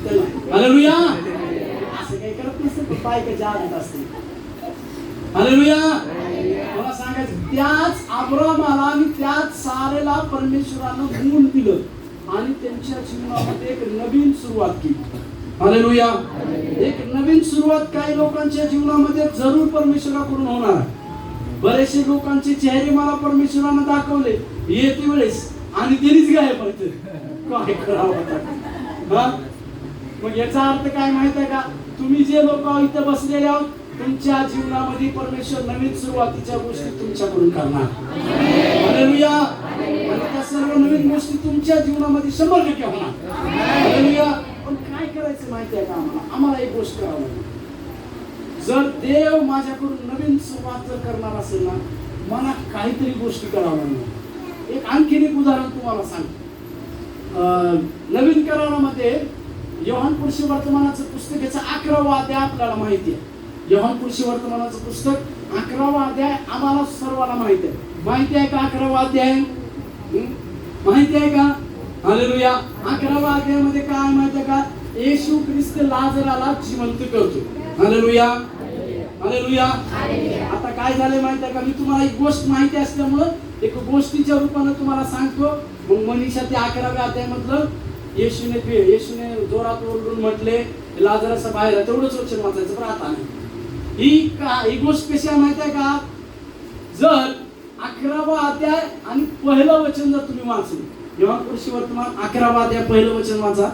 त्याला हालेलुया असं काही करत नसतं, पण बायकाच्या आदत असते. हालेलुया. मला सांगायचं, त्याच अब्रामाला आणि त्याच सारेला परमेश्वरानं मूल दिलं आणि त्यांच्या जीवनामध्ये एक नवीन सुरुवात केली. हालेलुया. एक नवीन सुरुवात काही लोकांच्या जीवनामध्ये जरूर परमेश्वराकडून होणार. बरेचसे लोकांचे चेहरे मला परमेश्वरानं दाखवले येते वेळेस आणि त्यांनीच गायब व्हायचं. काय करावं आता. मग याचा अर्थ काय माहित आहे का, तुम्ही जे लोक इथं बसलेले आहोत तुमच्या जीवनामध्ये परमेश्वर नवीन सुरुवातीच्या गोष्टी तुमच्याकडून करणार. हालेलुया. आणि त्या सर्व नवीन गोष्टी तुमच्या जीवनामध्ये 100% होणार. हालेलुया. पण काय करायचं माहिती आहे का, आम्हाला एक गोष्ट करावं लागेल. जर देव माझ्याकडून नवीन सुरुवात जर करणार असेल ना, मला काहीतरी गोष्टी करावं लागणार. एक आणखीन एक उदाहरण तुम्हाला सांग. नवीन करारामध्ये योहान वर्तमानाचं पुस्तक याचा 11वा अध्याय आपल्याला माहिती आहे. योहान वर्तमानाचं पुस्तक 11वा अध्याय आम्हाला सर्वांना माहिती आहे. माहिती आहे का 11वा अध्याय? माहिती आहे का? हालेलुया. 11वा अध्यायामध्ये काय माहिती आहे का, येशू ख्रिस्त लाजराला जिवंत करतो. हालेलुया. हालेलुया. आता काय झाले माहिती आहे का, मी तुम्हाला एक गोष्ट माहिती असल्यामुळं एक गोष्टीच्या रूपाने तुम्हाला सांगतो. मग मनीषा ते 11व्या अध्यायामधलं येशूने जोरात ओरडून म्हटले लाजराचा बाहेर, तेवढंच वचन वाचायचं. पण आता नाही. ही गोष्ट कशी आहे माहिती आहे का, जर 11वा अध्याय आणि पहिलं वचन जर तुम्ही वाचलं, योहान वर्तमान 11वा अध्याय पहिलं वचन वाचा.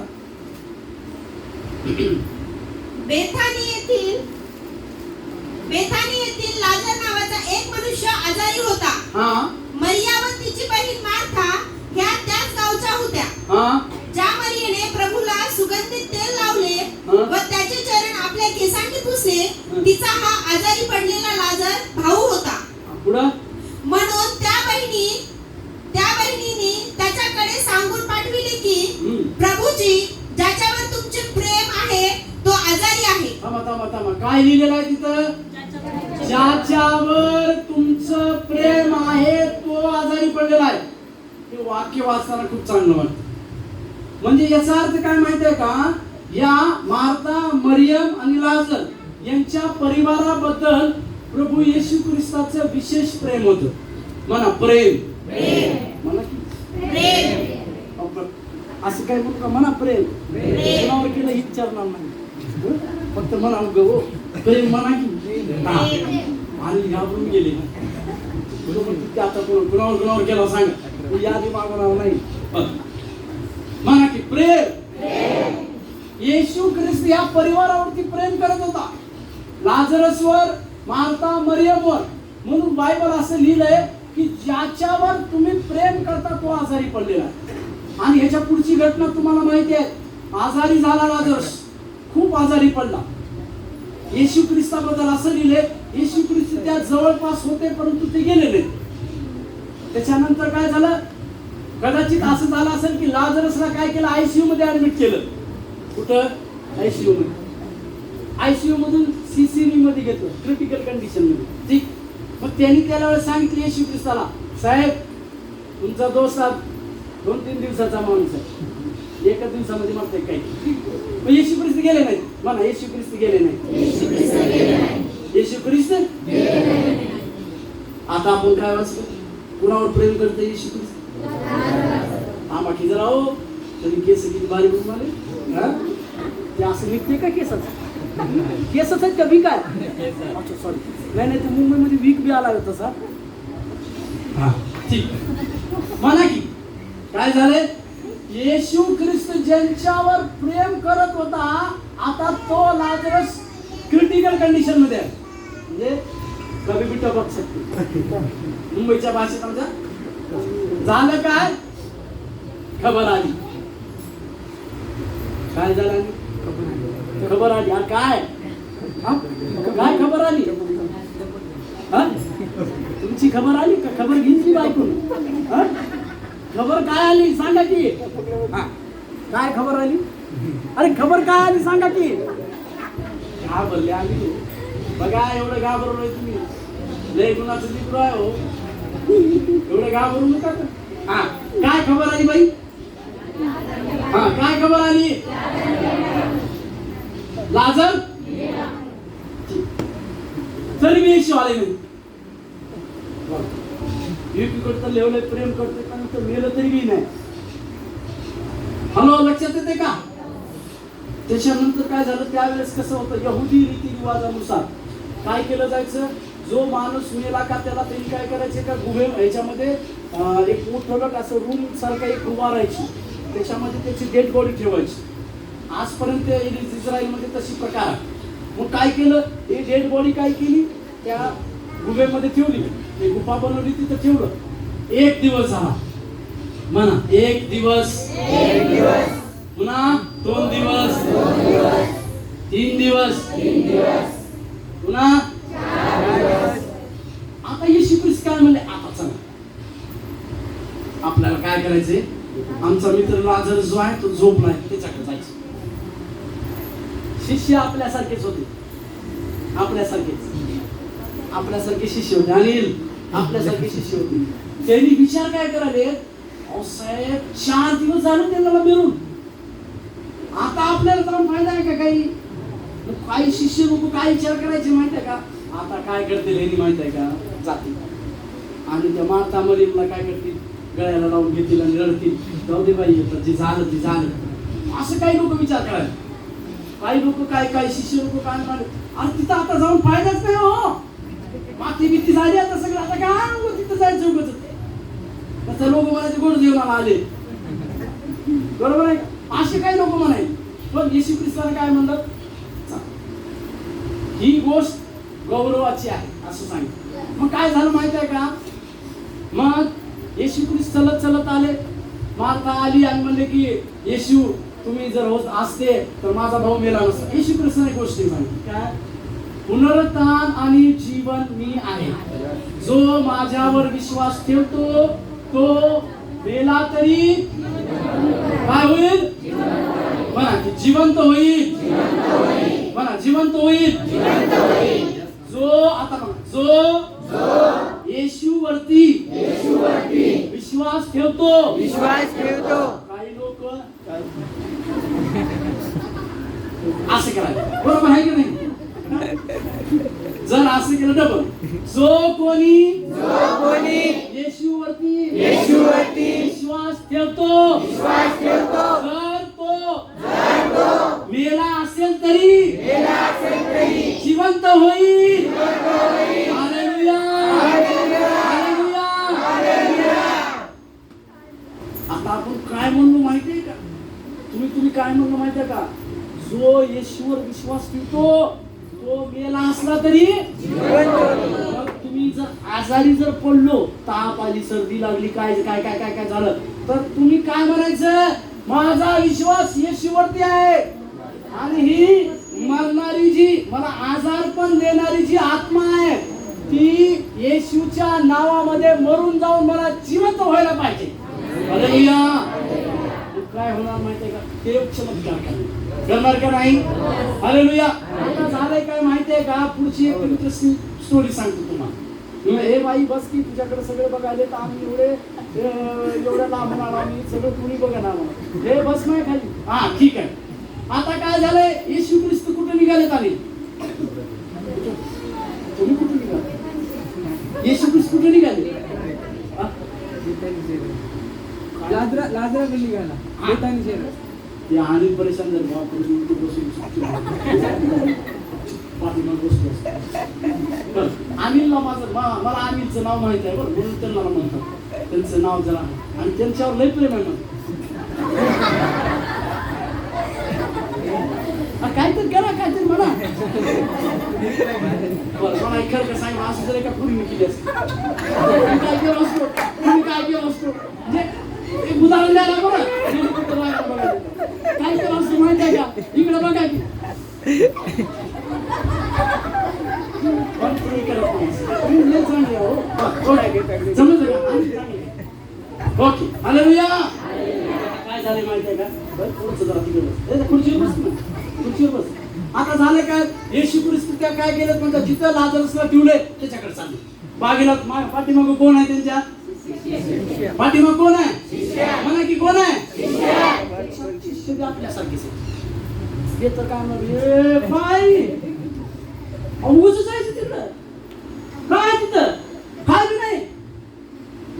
बेथानी येथील लाजर नावाचा एक मनुष्य आजारी होता. मरिया व तिची बहीण मार्था ह्या त्याच गावच्या होत्या. ज्या मरियेने प्रभूला सुगंधित तेल लावले व त्याचे चरण आपल्या केसांनी पुसले, तिचा हा आजारी पडलेला लाजर भाऊ होता. म्हणून त्या बहिणीने त्याच्याकडे सांगून पाठविले की प्रभूजी, ज्याच्यावर तुमचे प्रेम आहे तो आजारी आहे. थांबा. काय लिहिलेलं आहे तिथं? ज्याच्यावर तुमचं प्रेम आहे तो आजारी पडलेला आहे. हे वाक्य वाचताना खूप चांगलं वाटतं. म्हणजे याचा अर्थ काय माहिती आहे का, या मार्था, मरियम आणि लाजर यांच्या परिवाराबद्दल प्रभू येशू ख्रिस्ताचं विशेष प्रेम होतं. म्हणा प्रेम. म्हणा की असं काय म्हणू का, म्हणा प्रेम. कोणावर केलं हे विचारणार नाही, फक्त म्हणा गो प्रेम म्हणा की. आणि घाबरून गेले आता कुणावर केला सांगा, यादी मागवणार नाही. म्हणा की प्रेम. येशू ख्रिस्त या परिवारावरती प्रेम करत होता, लाजरसवर, मार्था, मरियमवर. म्हणून बायबल असं लिहिलंय की ज्याच्यावर तुम्ही प्रेम करता तो आजारी पडलेला आहे. आणि ह्याच्या पुढची घटना तुम्हाला माहिती आहे, आजारी झाला लाजरस, खूप आजारी पडला. येशू ख्रिस्ताबद्दल असं लिहिलंय, येशू ख्रिस्त त्या जवळपास होते परंतु ते गेले नाही. त्याच्यानंतर काय झालं, कदाचित असं झालं असेल की लाजरसला काय केलं, आयसीयू मध्ये ऍडमिट केलं. कुठं, आयसीयू मध्ये. आयसीयू मधून सीसीयू मध्ये घेतलं, क्रिटिकल कंडिशन मध्ये. ठीक. मग त्यांनी त्याला वेळेस सांगितलं येशू ख्रिस्ताला, साहेब तुमचा दोस्त 2-3 दिवसाचा माणूस आहे, एका दिवसामध्ये मागताय काही. मग येशू ख्रिस्त गेले नाही. म्हणा येशू ख्रिस्त गेले नाही. येशू ख्रिस्त. आता आपण काय वाचतो, कुणावर प्रेम करतो येशू ख्रिस्त. बाकी जरा हो तरी केस किती बारीक होऊन आले. ते असं निघते का केसाचं, केसच आहेत का वीक आहे. अच्छा सॉरी, नाही ते मुंबईमध्ये वीक बी आला होता तसा. ठीक. म्हणा की काय झालंय, येशू ख्रिस्त ज्यांच्यावर प्रेम करत होता, आता तो लाजरस क्रिटिकल कंडिशन मध्ये आहे. म्हणजे कभी भी टपक शकतो मुंबईच्या भाषेत. आमच्या झालं काय, खबर आली. काय झालं, खबर आली. काय काय खबर आली, तुमची खबर आली का, खबर घेतली बायकून. खबर काय आली सांगा की. काय खबर आली, अरे खबर काय आली सांगा की. घाबरले आम्ही, बघा एवढं घाबरलोय तुम्ही, लय गुणाचं लिकरू आहे हो, एवढं घाबरू नका. काय खबर आली बाई, काय खबर आली, लाजर. तरी मी येशू आले नाही. एकीकडे तर लेवले प्रेम करते पण तर मेलं तरी मी नाही. हॅलो, लक्षात येते का. त्याच्यानंतर काय झालं, त्यावेळेस कसं होतं, यहुदी रीतिरिवाजानुसार काय केलं जायचं, जो माणूस मेला का त्याला त्यांनी काय करायचे का, गुहे ह्याच्यामध्ये एक मोठं असं रूम सारखं एक उभारायची, त्याच्यामध्ये त्याची डेड बॉडी ठेवायची. आजपर्यंत इस्रायलमध्ये तशी प्रकार आहे. मग काय केलं, ही डेड बॉडी काय केली, त्या गुहेमध्ये ठेवली, ते गुफा बनवली, तिथं ठेवलं. 1 दिवस झाला. म्हणा 1 दिवस, पुन्हा 2 दिवस, 3 दिवस, पुन्हा 4 दिवस. आता येशू ख्रिस्त काय म्हणले, आता चला आपल्याला काय करायचंय, आमचा मित्र लाजर जो आहे तो झोपलाय, त्याच्याकडे जायचं. शिष्य आपल्यासारखेच होते, आपल्यासारखे शिष्य होते, अनिल आपल्यासारखे शिष्य होते. त्यांनी विचार काय करायले, अहो साहेब 4 दिवस झाले त्यांना मिळून, आता आपल्याला तर फायदा आहे का काही. काही शिष्य लोक काय विचार करायचे माहिती आहे का, आता काय करतील यांनी माहिती आहे का, जातील आणि त्या मार्था मरियमला काय करतील, गळ्याला लावून घेतील आणि रडतील, जाऊ दे बाई जे झालं ते झालं. असं काही लोक विचार करायचे. काही लोक काय शिष्य लोक काय म्हणाले, अरे तिथं आता जाऊन फायदाच नाही हो, माती बिती झाली आता सगळं, आता काय तिथं जायचं उगच. तसं लोक म्हणायचे गोड जेवणाला आले, बरोबर आहे. असे काही लोक म्हणायचे. पण येशू ख्रिस्ताने काय म्हणलं, ही गोष्ट गौरवाची आहे असं सांगितलं. मग काय झालं माहिती आहे का, मग येशू ख्रिस्त चलत आले, मार्था आली आणि म्हणले की येशू तुम्ही जर होत असते तर माझा भाऊ मेला नसता. येशू ख्रिस्ताने गोष्ट सांगितली काय, पुनरुत्थान आणि जीवन मी आहे, जो माझ्यावर विश्वास ठेवतो तो मेला तरी काय होईल, म्हणा की जिवंत होईल, म्हणा जिवंत होईल. जो येशूवरती विश्वास ठेवतो. काही लोक असं करायचं, बरोबर आहे की नाही? जर असं केलं डबल, जो कोणी येशूवरती विश्वास ठेवतो, जर तो मेला असेल तरी जिवंत होईल. Hallelujah, hallelujah. आता आपण काय म्हणलो माहितीये का? तुम्ही काय म्हणलो माहितीये का? जो येशूवर विश्वास ठेवतो तो मेला असला तरी मग तुम्ही जर आजारी जर पडलो, ताप आली, सर्दी लागली, काय काय काय काय काय झालं, तर तुम्ही काय म्हणायचं? माझा विश्वास येशूवरती आहे आणि ही मरणारी जी मला आजार पण देणारी जी आत्मा आहे ती येशूच्या नावामध्ये मरून जाऊन मला जिवंत व्हायला पाहिजे. हालेलुया. काय होणार माहितीये का? ते चमत्कार करणार का नाही? हालेलुया. आता झालंय काय माहितीये का? पुढची एक इंटरेस्टिंग स्टोरी सांगतो तुम्हाला. हे बाई बस की तुझ्याकडे सगळे बघायले तर आम्ही एवढ्या लांब आम्ही सगळं कुणी बघणार म्हणून हे बस नाही खाली. हा ठीक आहे. आता काय झालंय? येशू ख्रिस्त कुठे निघालेत आले? तुम्ही कुठे निघाले? येशू ख्रिस्त कुठे निघाले? लाजरा निघाला बेतानी शहरात. ते आणि परेशान झाले पाठीमाग बसलो. अनिलला मला अनिलचं नाव माहित आहे बरं, म्हणून त्यांना म्हणतात. त्यांचं नाव जरा आणि त्यांच्यावर लय प्रेम आहे म्हणतात. काहीतरी करा, काहीतरी म्हणा. मला खरं का सांग, असं जर एका पुढे केली असते काय केलं असतो, काय केलं असतो म्हणजे एक उदाहरण द्यायला बघा. काय केलं असतं माहिती आहे का? इकडे बघा की ओके. हालेलुया. काय झाले माहिती आहे का? थोडंसं जरा तिकडे बस, खुर्चीवर बस ना, खुर्चीवर बस. आता झालं काय? येशू ख्रिस्त त्या काय केलं म्हणतात, जिथं लाजरसला ठेवले त्याच्याकडे चालले. बागेला पाठीमागं कोण आहे? त्यांच्या पाठीमाग कोण आहे? म्हणा की कोण आहे? शिष्य आपल्यासारखेच हे तर काय उगच जायचं तिकडं काय तिथं काय बी नाही.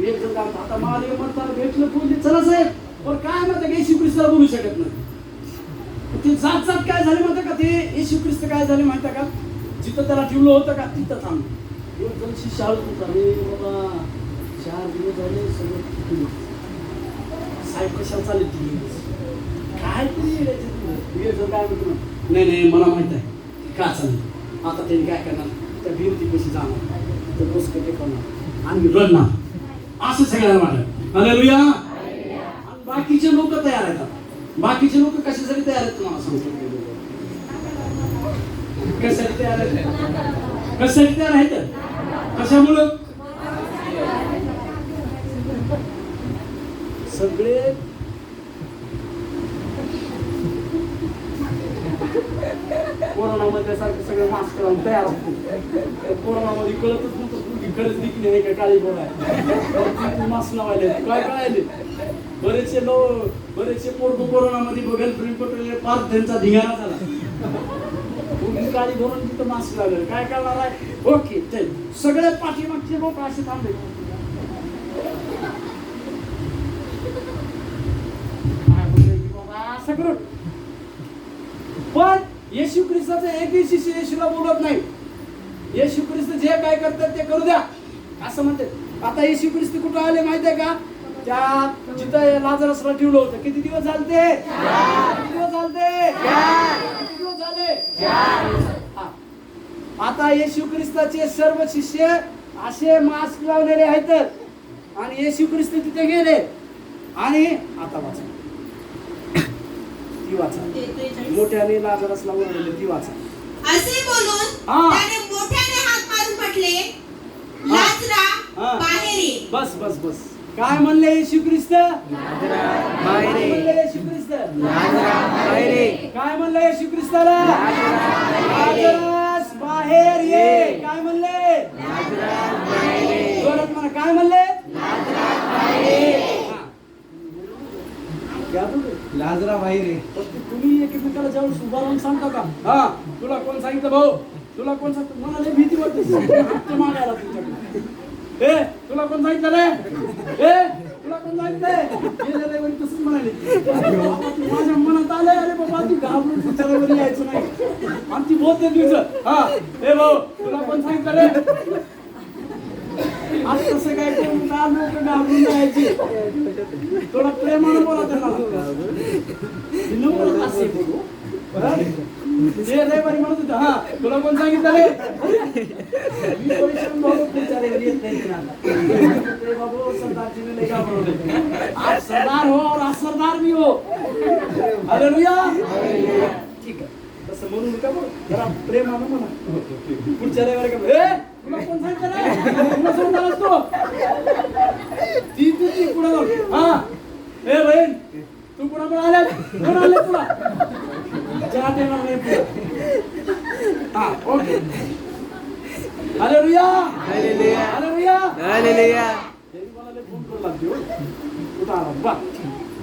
एक जण काय आता मला म्हणतात भेटलं कोण चला साहेब, पण काय म्हणतात येशू ख्रिस्ताला बोलू शकत नाही. ते जात जात काय झाले म्हणतात का? ते येशू ख्रिस्त काय झाले माहिती का? जिथं त्याला ठेवलं होतं का तिथं थांबलं. एक जण शिष्य होता, रे बाबा 4 दिवस झाले सगळं साहेब कशाला चालेल काय तरी काय म्हणतो. नाही मला माहित आहे का चालेल. आता त्यांनी काय करणार? त्या भिंती कशी जाणार, तर बस कधी करणार आणि रडणार असं सगळ्याला वाटत. हालेलुया. आणि बाकीचे लोक तयार आहेत. बाकीचे लोक कशासाठी तयार आहेत तुम्हाला सांगतो. कशासाठी तयार आहेत? कशासाठी तयार आहेत? कशामुळं? सगळे कोरोनामध्ये सारखं सगळं मास्क लावून तयार होतो. कोरोनामध्ये कळतच नव्हतं खरंच दिखली नाही का काळी बोलाय मास्क लावायला काय कळायले. बरेचसे पोरगो कोरोनामध्ये बघेल प्रिंट पटले फार त्यांचा धिंगाणा झाला. काळी भरून तिथं मास्क लावलं काय करणार आहे? ओके चल. सगळे पाठीमागचे लोक असे थांबले. पण येशू ख्रिस्ताचं एकही शिष्य येशूला बोलत नाही. येशू ख्रिस्त जे काय करतात ते करू द्या असं म्हणतात. आता येशू ख्रिस्त कुठं आले माहितीये का? त्या जिथं लाजरसला ठेवलं होतं. किती दिवस झालते? किती दिवस झालते? किती दिवस झाले? आता येशू ख्रिस्ताचे सर्व शिष्य असे मास्क लावलेले आहेत आणि येशू ख्रिस्त तिथे गेले आणि आता वाचा ती वाचा मोठ्याने लाजरसला ओरडले ती वाचा. असे बोलून त्याने मोठ्याने हात मारून म्हटले, लाजरा बाहेर ये. बस बस बस. काय म्हणले येशू ख्रिस्त? बाहेर ये. म्हणले येशू ख्रिस्त बाहेर ये. काय म्हणले येशू ख्रिस्ताला? लाजरस बाहेर ये. काय म्हणले? जोरात म्हणा. काय म्हणले? लाजरा बाहेर आहे. तुम्ही एकमेकाला ज्यावेळेस उभा राहून सांगता का हा तुला कोण सांगितलं भाऊ तुला कोण सांगतो मला लय भीती वाटते हात मागायला तुमच्याकडे ए तुला कोण सांगितलं रे ए तुला कोण सांगितलंय गेल्या रविवारी तसंच म्हणाले माझ्या मनात आलंय अरे बाबा तू घाबरून पुढच्या रविवारी यायचं नाही आणि ती बोलते तुझं हा ए भाऊ तुला कोण सांगितलं रे आज तसं काय करून लोक घाबरून जायचे थोडा प्रेमानं बोला त्यांना ते रविवारी म्हणत होतं हा तुला कोण सांगितलं रे मी परिश्रम भाऊ पुढच्या रविवारी येत नाही ते बाबू सरदारजीने लय घाबरवलं आज सरदार हो और आज सरदार भी हो हालेलुया ठीक आहे तसं म्हणून का बघ जरा प्रेमानं म्हणा पुढच्या रविवारी का ए तुला कोण सांगितलं रे तुला सोडून असतो ती पुढे हा ए बहीण तू कुणाकडे आल्या कोण आले तुला चहा देणार नाही पुढे हा okay hallelujah hallelujah. Hallelujah hallelujah. त्यांनी मला लय फोन करू लागली हो कुठं आला बा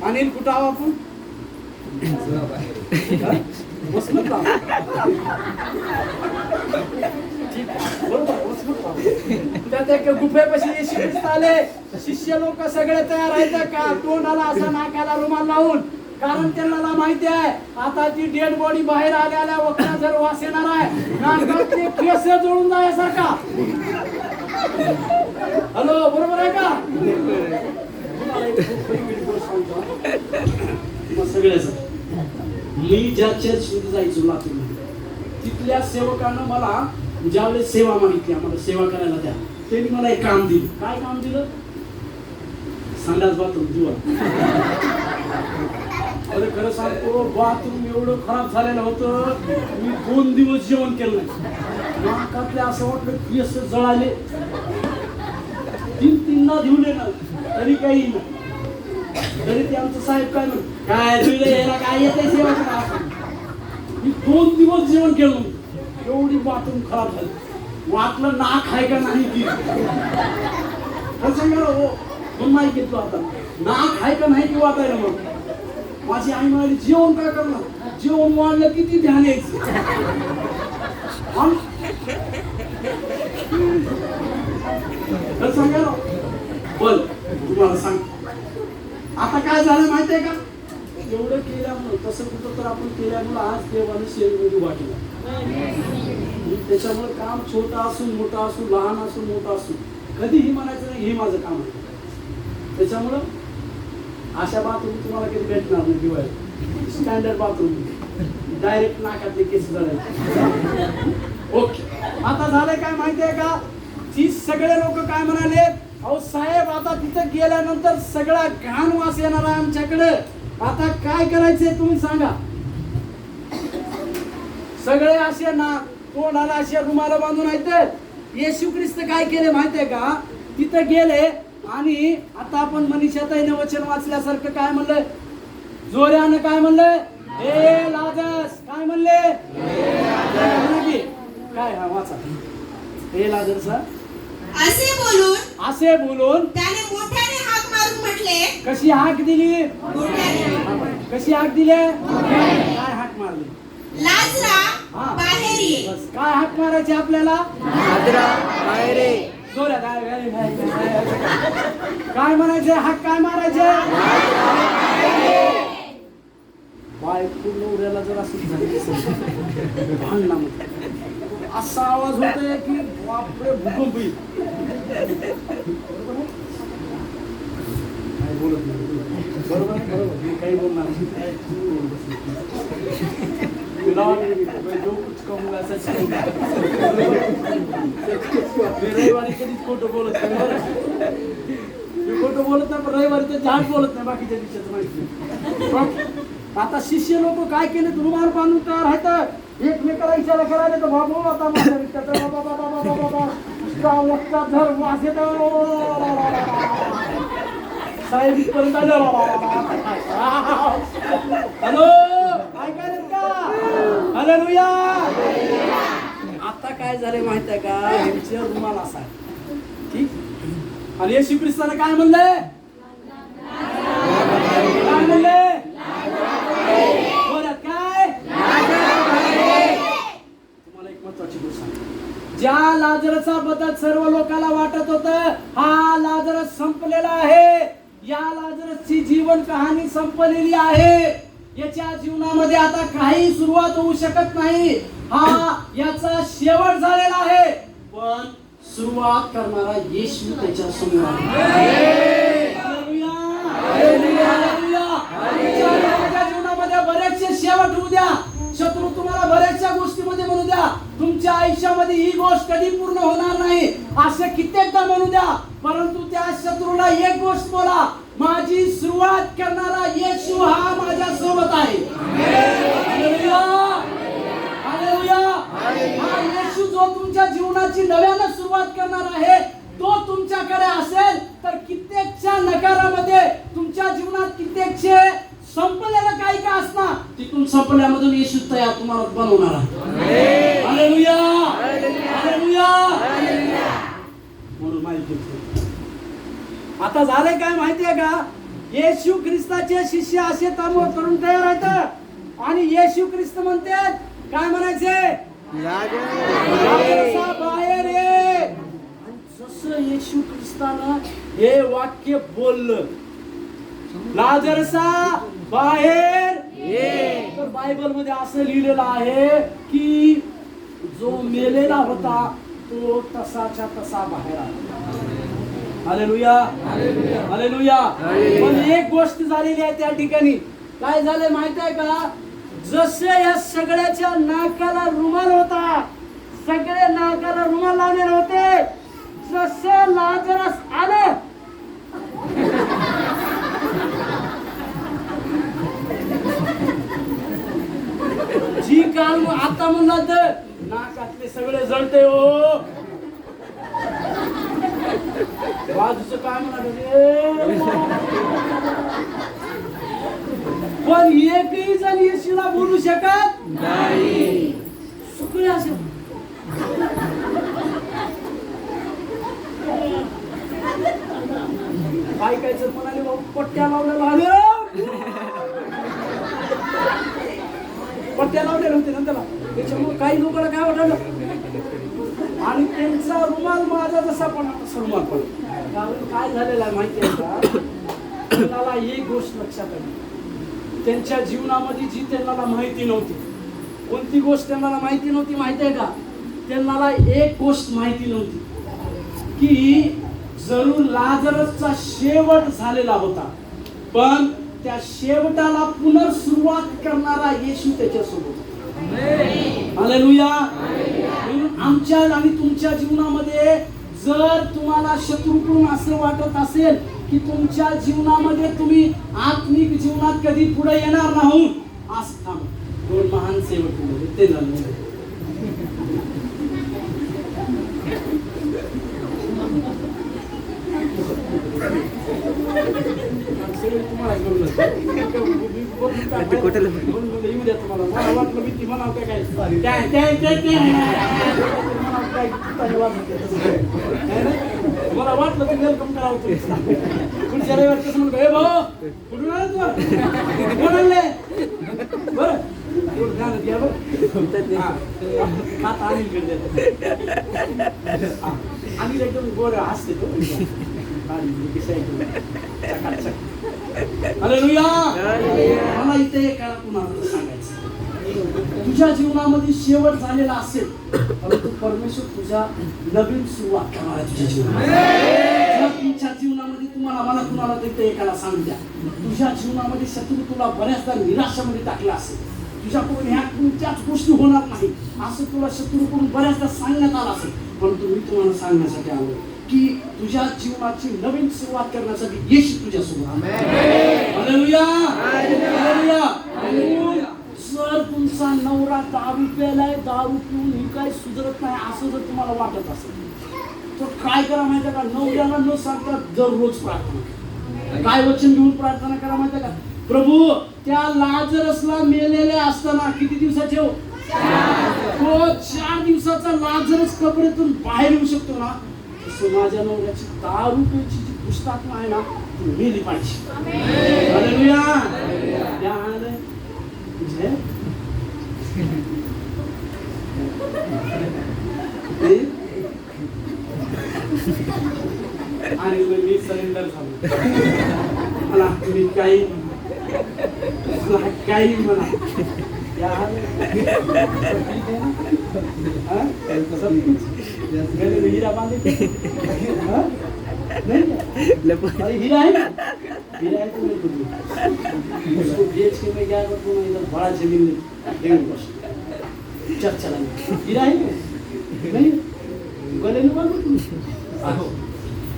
अनिल कुठं आहो आपण हा? वसमत राव. ठीक आहे. बरोबर वसमत राव. त्यात एक गुफेपाशी येशू ख्रिस्त आले शिष्य लोक सगळे तयार आहेत का तोंडाला असा नाकाला रुमाल लावून कारण त्यांना माहिती आहे आता ती डेड बॉडी बाहेर आल्या वक्ता जर वास येणार आहे नाकातले केस जळून जायसारखा हॅलो बरोबर आहे का सगळ्याच मी ज्या चर्चमध्ये जायचो लातूरमध्ये तिथल्या सेवकानं मला ज्यावेळेस सेवा मागितली आम्हाला सेवा करायला द्या त्यांनी मला एक काम दिलं काय काम दिलं संडास बाथरूम दिवा अरे खरं सांगतो बाथरूम एवढं खराब झालेलं होतं मी 2 दिवस जेवण केलं नाही नाकातले असं वाटलं केस जळाले 3-3दा धुवले ना तरी काही नाही तरी ते आमचं साहेब काय म्हण काय तुला याला काय येते सेवा करा मी 2 दिवस जेवण केलं एवढी बाथरूम खराब झाली वाटलं नाक आहे का नाही ती सांगा हो म्हणून नाही घेतलो आता नाक आहे का नाही ती वाटायला मग माझी आई म्हणाली जेवण काय करणार जेवण वाढलं किती ध्यान यायचं सांगा बोल तुम्हाला सांग आता काय झालं माहितीये का एवढं केल्यामुळं तसं कुठं तर आपण केल्यामुळं आज देवाने शेरीमध्ये वाटलं त्याच्यामुळे काम छोटा असून मोठा असून लहान असून मोठा असून कधीही म्हणायचं नाही हे माझं काम आहे त्याच्यामुळं अशा बाथरूम तुम्हाला कधी भेटणार नाही दिवाळी स्टँडर्ड बाथरूम डायरेक्ट नाकातले केस जळायचे ओके आता झालंय काय माहितीये का ती सगळे लोक काय म्हणाले अहो साहेब आता तिथं गेल्यानंतर सगळा घाण वास येणार आहे आमच्याकडे आता काय करायचंय तुम्ही सांगा सगळे असे ना तोंडाला असे रुमाला बांधून आहेत येशू ख्रिस्त काय केले माहितीये का तिथं गेले आणि आता आपण मनीषाताईने वचन वाचल्यासारखं काय म्हणलंय जोऱ्यानं काय म्हणलंय हे लाजस काय म्हणले काय हा वाचा हे लाजस असे बोलून त्याने मोठ्याने हाक मारून म्हटले कशी हाक दिली मोठ्याने कशी हाक दिली काय हाक मारली लाजरा बाहेर ये बस काय हाक मारायची आपल्याला लाजरा बाहेर ये. जोऱ्यात काय म्हणायचे हाक काय मारायचे बायको नवऱ्याला जर असं असा आवाज होतोय की बापरे भूकंप होईल काय बोलत नाही बरोबर बरोबर मी काही बोलणार जो कुछ कहूंगा सच कहूंगा रविवारी कधीच खोटं बोलत नाही मी खोटं बोलत नाही पण रविवारी ते झाड बोलत नाही बाकीच्या दिवसाचं माहिती आता शिष्य लोक काय केले रुमाल बांधून तयार आहेत एकमेकाला इशारा करायला तर बाबू आता धर वास येतो साहेब इथपर्यंत आलं हॅलो ऐकायला का हालेलुया आता काय झाले माहित आहे का यांचे रुमाल असा ठीक आणि येशू ख्रिस्ताने काय म्हणले काय म्हणले सर्व लोकांना वाटत होतं हा लाजरस संपलेला आहे, या लाजरसची जीवन कहाणी संपलेली आहे, याच्या जीवनामध्ये आता काही सुरुवात होऊ शकत नाही, हा याचा शेवट झालेला आहे. पण सुरुवात करणारा येशू त्याच्या समोर आहे. Hallelujah, hallelujah, hallelujah. तुमच्या जीवनामध्ये बरेचसे शेवट होऊ द्या, शत्रू तुम्हाला बऱ्याचशा गोष्टीमध्ये म्हणू द्या, तुमच्या आयुष्यामध्ये ही गोष्ट कधी पूर्ण होणार नाही असे कित्येकदा म्हणू द्या, परंतु त्या शत्रूला एक गोष्ट बोला, माझी सुरुवात करणारा येशू हा माझ्या सोबत आहे. Hallelujah, hallelujah. हा येशू जो तुमच्या जीवनाची नव्यानं सुरुवात करणार आहे, तो तुमच्याकडे असेल तर कित्येकच्या नकारामध्ये तुमच्या जीवनात कित्येकचे संपलेलं काही का असणार, तिथून संपल्यामधून येशू तयार तुम्हाला बनवणार आहे. Hallelujah, hallelujah. म्हणून माहिती आता झाले काय माहितीये का, येशू ख्रिस्ताचे शिष्य असे करून तयार आहेत आणि येशू ख्रिस्त म्हणतात काय म्हणायचे, लाजरसा बाहेर ये. आणि जसं येशू ख्रिस्तानं हे वाक्य बोललं, लाजरसा बाहेर ये, तर बायबल मध्ये असं लिहिलेलं आहे की जो मेलेला होता तो तसाच्या तसा बाहेर आला. Hallelujah, hallelujah. पण एक गोष्ट झालेली आहे त्या ठिकाणी, काय झाले माहित आहे का, जसे या सगळ्याच्या नाकाला रुमाल होता, सगळे नाकाला रुमाल लावलेले होते, जसे लाजरस आले जी काल आता म्हणला तर नाकातले सगळे जळते हो, बाजूचं काय म्हणाले, पण एकही जण येशूला बोलू शकत नाही, सगळे असे काय कायचं म्हणाले, पट्ट्या लावलेला आले, पट्ट्या लावलेल्या होते ना त्याला, त्याच्यामुळे काही लोकांना काय वाटलं आणि त्यांचा रुमाल माझा जसा पण तसा रुमाल पण, कारण काय झालेला आहे माहिती आहे का, त्यांना एक गोष्ट लक्षात आली, त्यांच्या जीवनामध्ये जी त्यांना माहिती नव्हती, कोणती गोष्ट त्यांना माहिती नव्हती माहिती आहे का, त्यांना एक गोष्ट माहिती नव्हती की जरूर लाजरसचा शेवट झालेला होता, पण त्या शेवटाला पुनर्सुरुवात करणारा येशू त्याच्यासोबत. हालेलुया. म्हणून आमच्या आणि तुमच्या जीवनामध्ये जर तुम्हाला शत्रूकडून असं वाटत असेल की तुमच्या जीवनामध्ये तुम्ही आत्मिक जीवनात कधी पुढे येणार नाही, आज थांब, दोन महान सेवक होते ते झाले, तुम्हाला वाटलं मी ती म्हणाव काय मला वाटलं ते वेलकम करावं पुढच्या रविवार कसं म्हणतो, हे भाऊ कुठून आला तू, कोण आणले बरं घ्या बरं आणि एकदम गोर हसते तो. हालेलुया. मला इथे एका कुणाला सांगायचं, तुझ्या जीवनामध्ये शेवट झालेला असेल परंतु परमेश्वर तुझ्या नवीन सुरुवात करणार आहे तुझ्या जीवनात. तुमच्या जीवनामध्ये तुम्हाला मला कुणाला तरी एकाला सांगू द्या, तुझ्या जीवनामध्ये शत्रू तुला बऱ्याचदा निराशामध्ये टाकला असेल, तुझ्याकडून ह्या कोणत्याच गोष्टी होणार नाही असं तुला शत्रूकडून बऱ्याचदा सांगण्यात आलं असेल, परंतु मी तुम्हाला सांगण्यासाठी आलो की तुझ्या जीवनाची नवीन सुरुवात करण्यासाठी येशू तुझ्यासोबत. Hallelujah, hallelujah. जर तुमचा नवरा दारू प्यायलाय, दारू पिऊन ही काय सुधरत नाही असं जर तुम्हाला वाटत असेल तर काय करा माहिती का, नवऱ्याला न सांगता दररोज प्रार्थना, काय वचन घेऊन प्रार्थना करा माहिती का, प्रभू त्या लाजरसला मेलेले असताना किती दिवसाचे हो, तो 4 दिवसाचा लाजरस कबरेतून बाहेर येऊ शकतो ना, तसं माझ्या नवऱ्याची दारू प्यायची जी पुस्तक आहे ना ती मेली पाहिजे. हालेलुया. या आले तुझे आणि मग मी सरेंडर झालो. मला तुम्ही काही मला काही म्हणा या हिरा बांधे नहीं हीरा है ना, हीरा है तो मेरे को दो. उसको बेच के मैं क्या करता हूँ, इधर बड़ा जमीन में देंगे बस चर्चा नहीं. हीरा है क्या नहीं, गले में बांधो तुम.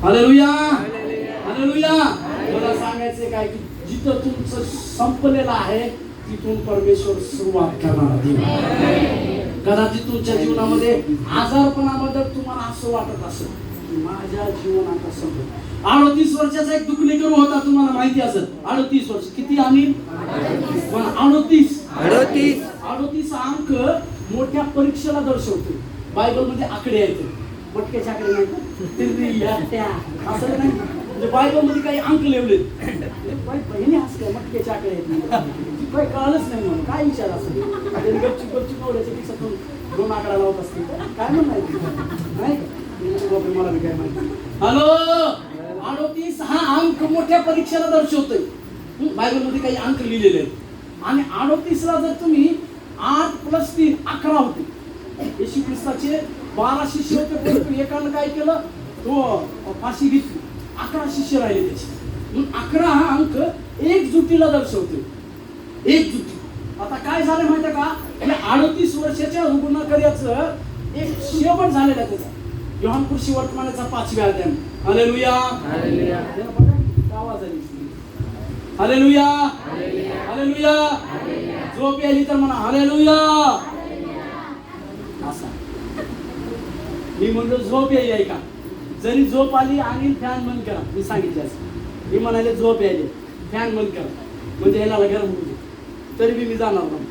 Hallelujah hallelujah. मला सांगायचं काय की जिथं तुमचं संपलेलं आहे तिथून परमेश्वर सुरुवात करणार आहे. कदाचित तुमच्या जीवनामध्ये आजारपणाबद्दल तुम्हाला असं वाटत असेल माझ्या जीवनात संपलं. 38 वर्षाचा एक दुखणेकरू होता, तुम्हाला माहिती असेल. 38 वर्ष किती आणि 38 अंक मोठ्या परीक्षेला दर्शवतो. बायबल मध्ये आकडे आहेत, मटक्याचे आकडे नाही असं नाही. म्हणजे बायबल मध्ये काही अंक लिवले बहिणी असल्या मटक्याचे आकडे आहेत काही कळलंच नाही म्हणून काय विचार असेल. गपचूप गपचूप नवऱ्याच्या दिवसातून 2 आकडा लावत असतील काय म्हणायचं नाही मला काय माहिती. हॅलो 38 हा अंक मोठ्या परीक्षेला दर्शवतोय. बायबल मध्ये काही अंक लिहिलेले आहेत आणि 38 ला जर तुम्ही 8 + 3 11 होते. येशू ख्रिस्ताचे 12 शिष्य होते, परंतु एकानं काय केलं तो फाशी घेतली. 11 शिष्य राहिले त्याचे. 11 हा अंक एकजुटीला दर्शवतो. एकजुटी. आता काय झालं माहिती का, या 38 वर्षाच्या रुग्णकर्याचं एक शेवट झालेला त्याचा. योहानकृषी वर्तमानाचा 5व्या अध्याय. Hallelujah hallelujah. आवाज आली हालेलुया हालेलुया. झोप आली तर म्हणा हालेलुया. असा मी म्हणलो झोप यायली आहे का, जरी झोप आली आणि फॅन बंद करा. मी सांगितलं असं, मी म्हणाले झोप यायली फॅन बंद करा म्हणजे याला गरम होऊ दे, तरी मी जाणार नाही.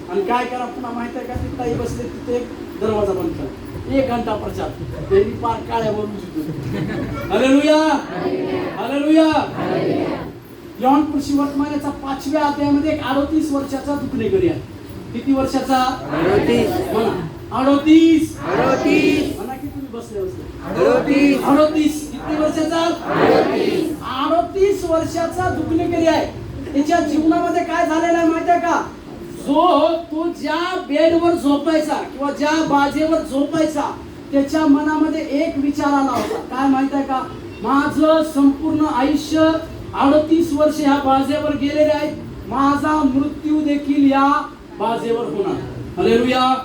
आणि काय करा पुन्हा माहिती आहे का, तिथं ताई बसले तिथे दरवाजा बंद करा. 1 घंटा प्रचार त्यांनी पार काळ्या बोलून. Hallelujah hallelujah. योहानकृषी वर्तमानाचा 5व्या अध्यायामध्ये एक 38 वर्षाचा दुखणेकरी आहे. किती वर्षाचा? 38 म्हणा की तुम्ही बसले 38 किती वर्षाचा? 38 वर्षाचा दुखणेकरी आहे. त्याच्या जीवनामध्ये काय झालेलं आहे माहिती आहे का, तो ज्या बेडवर झोपायचा किंवा ज्या बाजेवर झोपायचा त्याच्या मनामध्ये एक विचार आला होता. काय माहिती आहे का, माझं संपूर्ण आयुष्य 38 वर्ष ह्या बाजेवर गेलेले आहेत, माझा मृत्यू देखील या बाजेवर होणार. हालेलुया.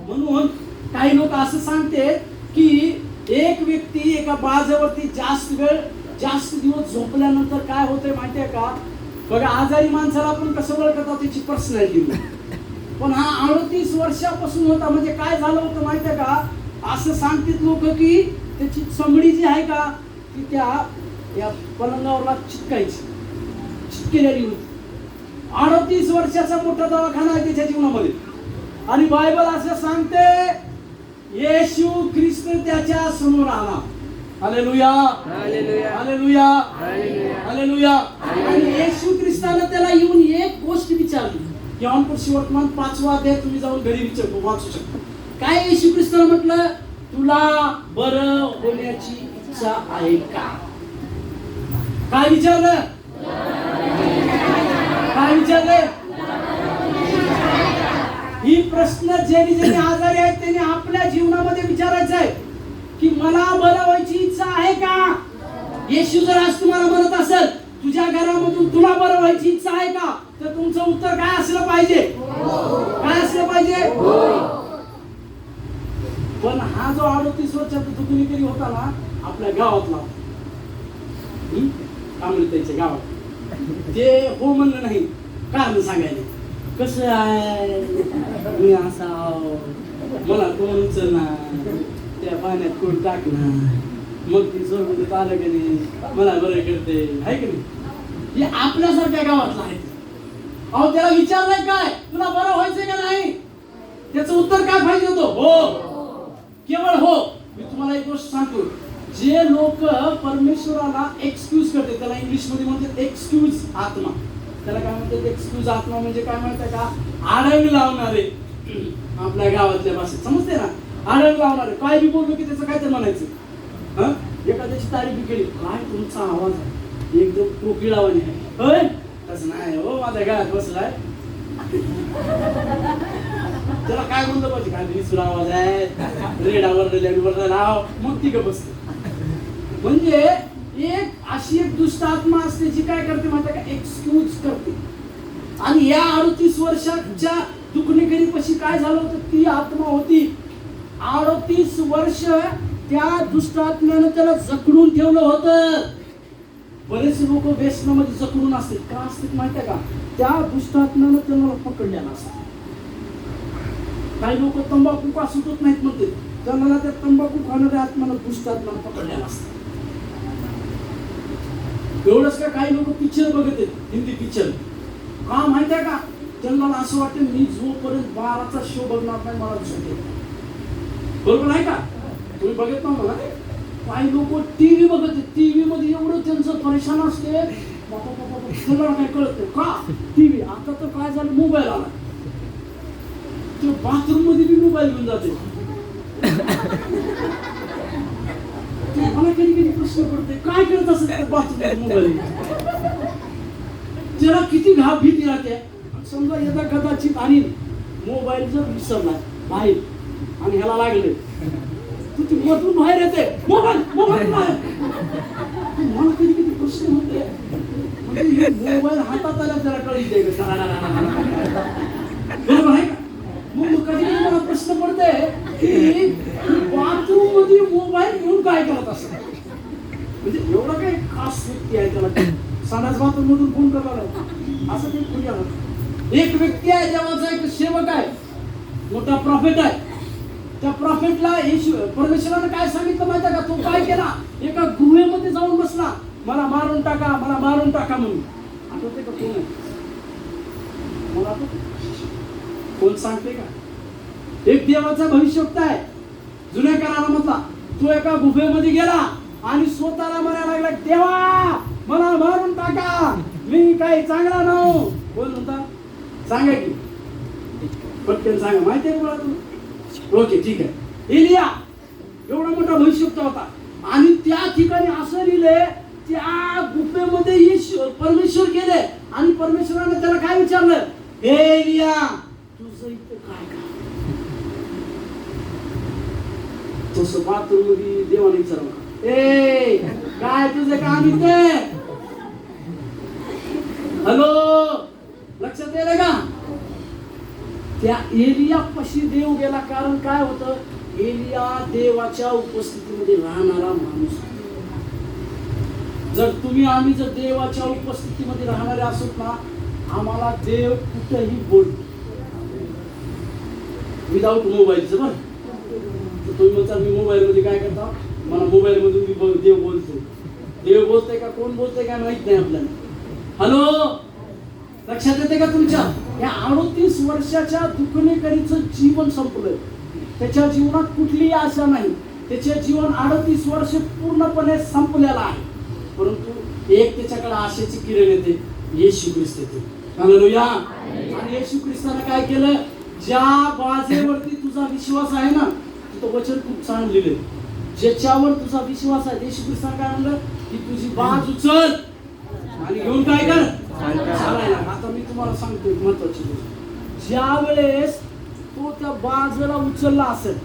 म्हणून काही लोक असं सांगते की एक व्यक्ती एका बाजेवरती जास्त दिवस झोपल्यानंतर काय होतंय माहितीये का, बघा आजारी माणसाला आपण कसं ओळखतात त्याची पर्सनॅलिटी. पण हा 38 वर्षापासून होता. म्हणजे काय झालं होतं माहितीये का, असं सांगतात लोक की त्याची चमडी जी आहे का ती त्या या पलंगावरला चिटकेलेली होती. 38 वर्षाचा मोठा दवाखाना आहे त्याच्या जीवनामध्ये. आणि बायबल असं सांगते येशू ख्रिस्त त्याच्या समोर आला. Hallelujah hallelujah hallelujah hallelujah. आणि येशू ख्रिस्ताने त्याला येऊन एक गोष्ट विचारली. योहानकृषी वर्तमान 5वा अध्याय तुम्ही जाऊन घरी वाचू शकता. काय येशू ख्रिस्ताने म्हटलं, तुला बरं होण्याची इच्छा आहे का? काय विचारलं? काय विचारलं? ही प्रश्न ज्यांनी आजारी आहेत त्यांनी आपल्या जीवनामध्ये विचारायचं आहे की मला बरं व्हायची इच्छा आहे का? येशू जर आज तुम्हाला म्हणत असेल तुझ्या घरामधून तुला बरं व्हायची इच्छा आहे का, तर तुमचं उत्तर काय असलं पाहिजे? काय असलं पाहिजे? पण हा जो 38 वर्षाचा दुखणेकरी होता ना, आपल्या गावातला कांबळीच्या गावात, ते हो म्हणलं नाही. कारण सांगायला कसं आहे, मी असा मला कोण उचलणार, त्या पाण्यात कोण टाकणार, मग ती सोबत आलं की नाही मला बरं करते आहे की नाही. हे आपल्यासारख्या गावातला आहे. अहो त्याला विचारलंय काय, तुला बरं व्हायचंय का नाही, त्याचं उत्तर काय पाहिजे होतं? हो, केवळ हो. मी तुम्हाला एक गोष्ट सांगतो, जे लोक परमेश्वराला एक्सक्यूज करते त्याला इंग्लिश मध्ये म्हणतात एक्सक्यूज आत्मा. त्याला काय म्हणतात एक्सक्यूज आत्मा म्हणजे काय म्हणतात का, आडंग लावणारे. आपल्या गावातल्या भाषेत समजते ना, आडंग लावणारे. काय बी बोललो की त्याचं काय तर म्हणायचं हा एखाद्याची तारीफ केली, काय तुमचा आवाज आहे एकदम कोकिळावाणी आहे. होय तसं नाही हो, माझ्या घरात बसलाय. त्याला काय म्हणलं पाहिजे, काय विसरू आवाज आहे, रेडावर नाव, मग ती गप बसते. म्हणजे एक अशी एक दुष्ट आत्मा असते जी काय करते माहिती का, एक्सक्यूज करते. आणि या 38 वर्षाच्या दुखणेकरी पशी काय झालं होतं, ती आत्मा होती 38 वर्ष त्या दुष्ट आत्म्यानं त्याला जखडून ठेवलं होतं. बरेच लोक व्यसनामध्ये जखडून असतात, का असतात माहिती का, त्या दुष्ट आत्म्यानं त्यांना पकडलेला असतं. काही लोक तंबाखू का सुटत नाहीत म्हणते, त्यांना त्या तंबाखू खाणाऱ्या आत्म्यानं दुष्ट आत्म्यानं पकडलेला असतं. एवढंच का, काही लोक पिक्चर बघत आहेत, हिंदी पिक्चर, का माहितीये का, त्यांना असं वाटतं मी जोपर्यंत 12चा शो बघणार नाही मला झोप येत. बरोबर आहे का, तुम्ही बघत ना मला. काही लोक टीव्ही बघत आहेत, टीव्ही मध्ये एवढं त्यांचं परेशान असते, तुम्हाला काय कळत नाही का. टीव्ही आता तर काय झालं, मोबाईल आला, ते बाथरूम मध्ये बी मोबाईल घेऊन जाते. मला कधी कधी प्रश्न पडते, काय करत असेल बाथरूम मोबाईल, त्याला किती घाब भीती राहते. समजा यदा कदाचित आणि मोबाईल जर विसरला बाहेर आणि ह्याला लागले, तू ती मधून बाहेर येते, मोबाईल मोबाईल मला कधी कधी प्रश्न होते, म्हणजे मोबाईल हातात आला त्याला कळते बरोबर आहे का. मग कधी कधी मला प्रश्न पडते की बाथरूम मध्ये मोबाईल घेऊन काय करत असत, म्हणजे एवढा काही खास व्यक्ती आहे त्याला संडास बाथरूम मधून फोन करायला असं ते खुली आलं. एक व्यक्ती आहे देवाचा, एक सेवक आहे, मोठा प्रॉफिट आहे. त्या प्रॉफिटला परमेश्वरानं काय सांगितलं माहिती का, तो काय केला, एका गुहेमध्ये जाऊन बसला, मला मारून टाका मला मारून टाका म्हणून. आठवते का कोण आहे, मला आठवते कोण सांगते का, एक देवाचा भविष्यवक्ता आहे जुन्या करारामधला. तो एका गुहेमध्ये गेला आणि स्वतःला म्हणायला लागला, देवा मला मारून टाका, मी काही चांगला नव्ह. कोण म्हणता, सांगा की पटकन सांगा, माहिती आहे मला तुम्ही. ओके ठीक आहे. एलिया एवढा मोठा भविष्यवक्ता होता आणि त्या ठिकाणी असं लिहिले, त्या गुफेमध्ये परमेश्वर गेले आणि परमेश्वराने त्याला काय विचारलं, हे एलिया तुझं इथं काय काम. तसं बाथरूम मध्ये देवाने विचारलं, ए काय तुझं काम इथे. हॅलो लक्षात येईल का. त्या एलिया पशी देव गेला, कारण काय होतं, एलिया देवाच्या उपस्थितीमध्ये राहणारा माणूस. जर तुम्ही आम्ही जर देवाच्या उपस्थितीमध्ये राहणारे असोत ना, आम्हाला देव कुठेही बोलतो विदाऊट मोबाईलचं. बरं तुम्ही म्हणता मी मोबाईल मध्ये काय करता, मला मोबाईल मधून मी देव बोलतो. देव बोलतोय का कोण बोलतोय काय माहित नाही आपल्याला. हॅलो लक्षात येते का तुमच्या, या 38 वर्षाच्या दुखणेकरीचं जीवन संपलं. त्याच्या जीवनात कुठलीही आशा नाही, त्याचे जीवन 38 वर्ष पूर्णपणे संपलेलं आहे. परंतु एक त्याच्याकडे आशेची किरण येते, येशू ख्रिस्त येते. हालेलुया. आणि येशू ख्रिस्ताने काय केलं, ज्या बाजेवरती तुझा विश्वास आहे ना, तिथं वचन खूप छान लिहिले, ज्याच्यावर तुझा विश्वास आहे. येशू ख्रिस्ताने काय म्हणलं की तुझी बाज उचल आणि घेऊन काय कर चालायला. आता मी तुम्हाला सांगतो एक महत्वाची गोष्ट, ज्या वेळेस तो त्या बाजूला उचलला असेल,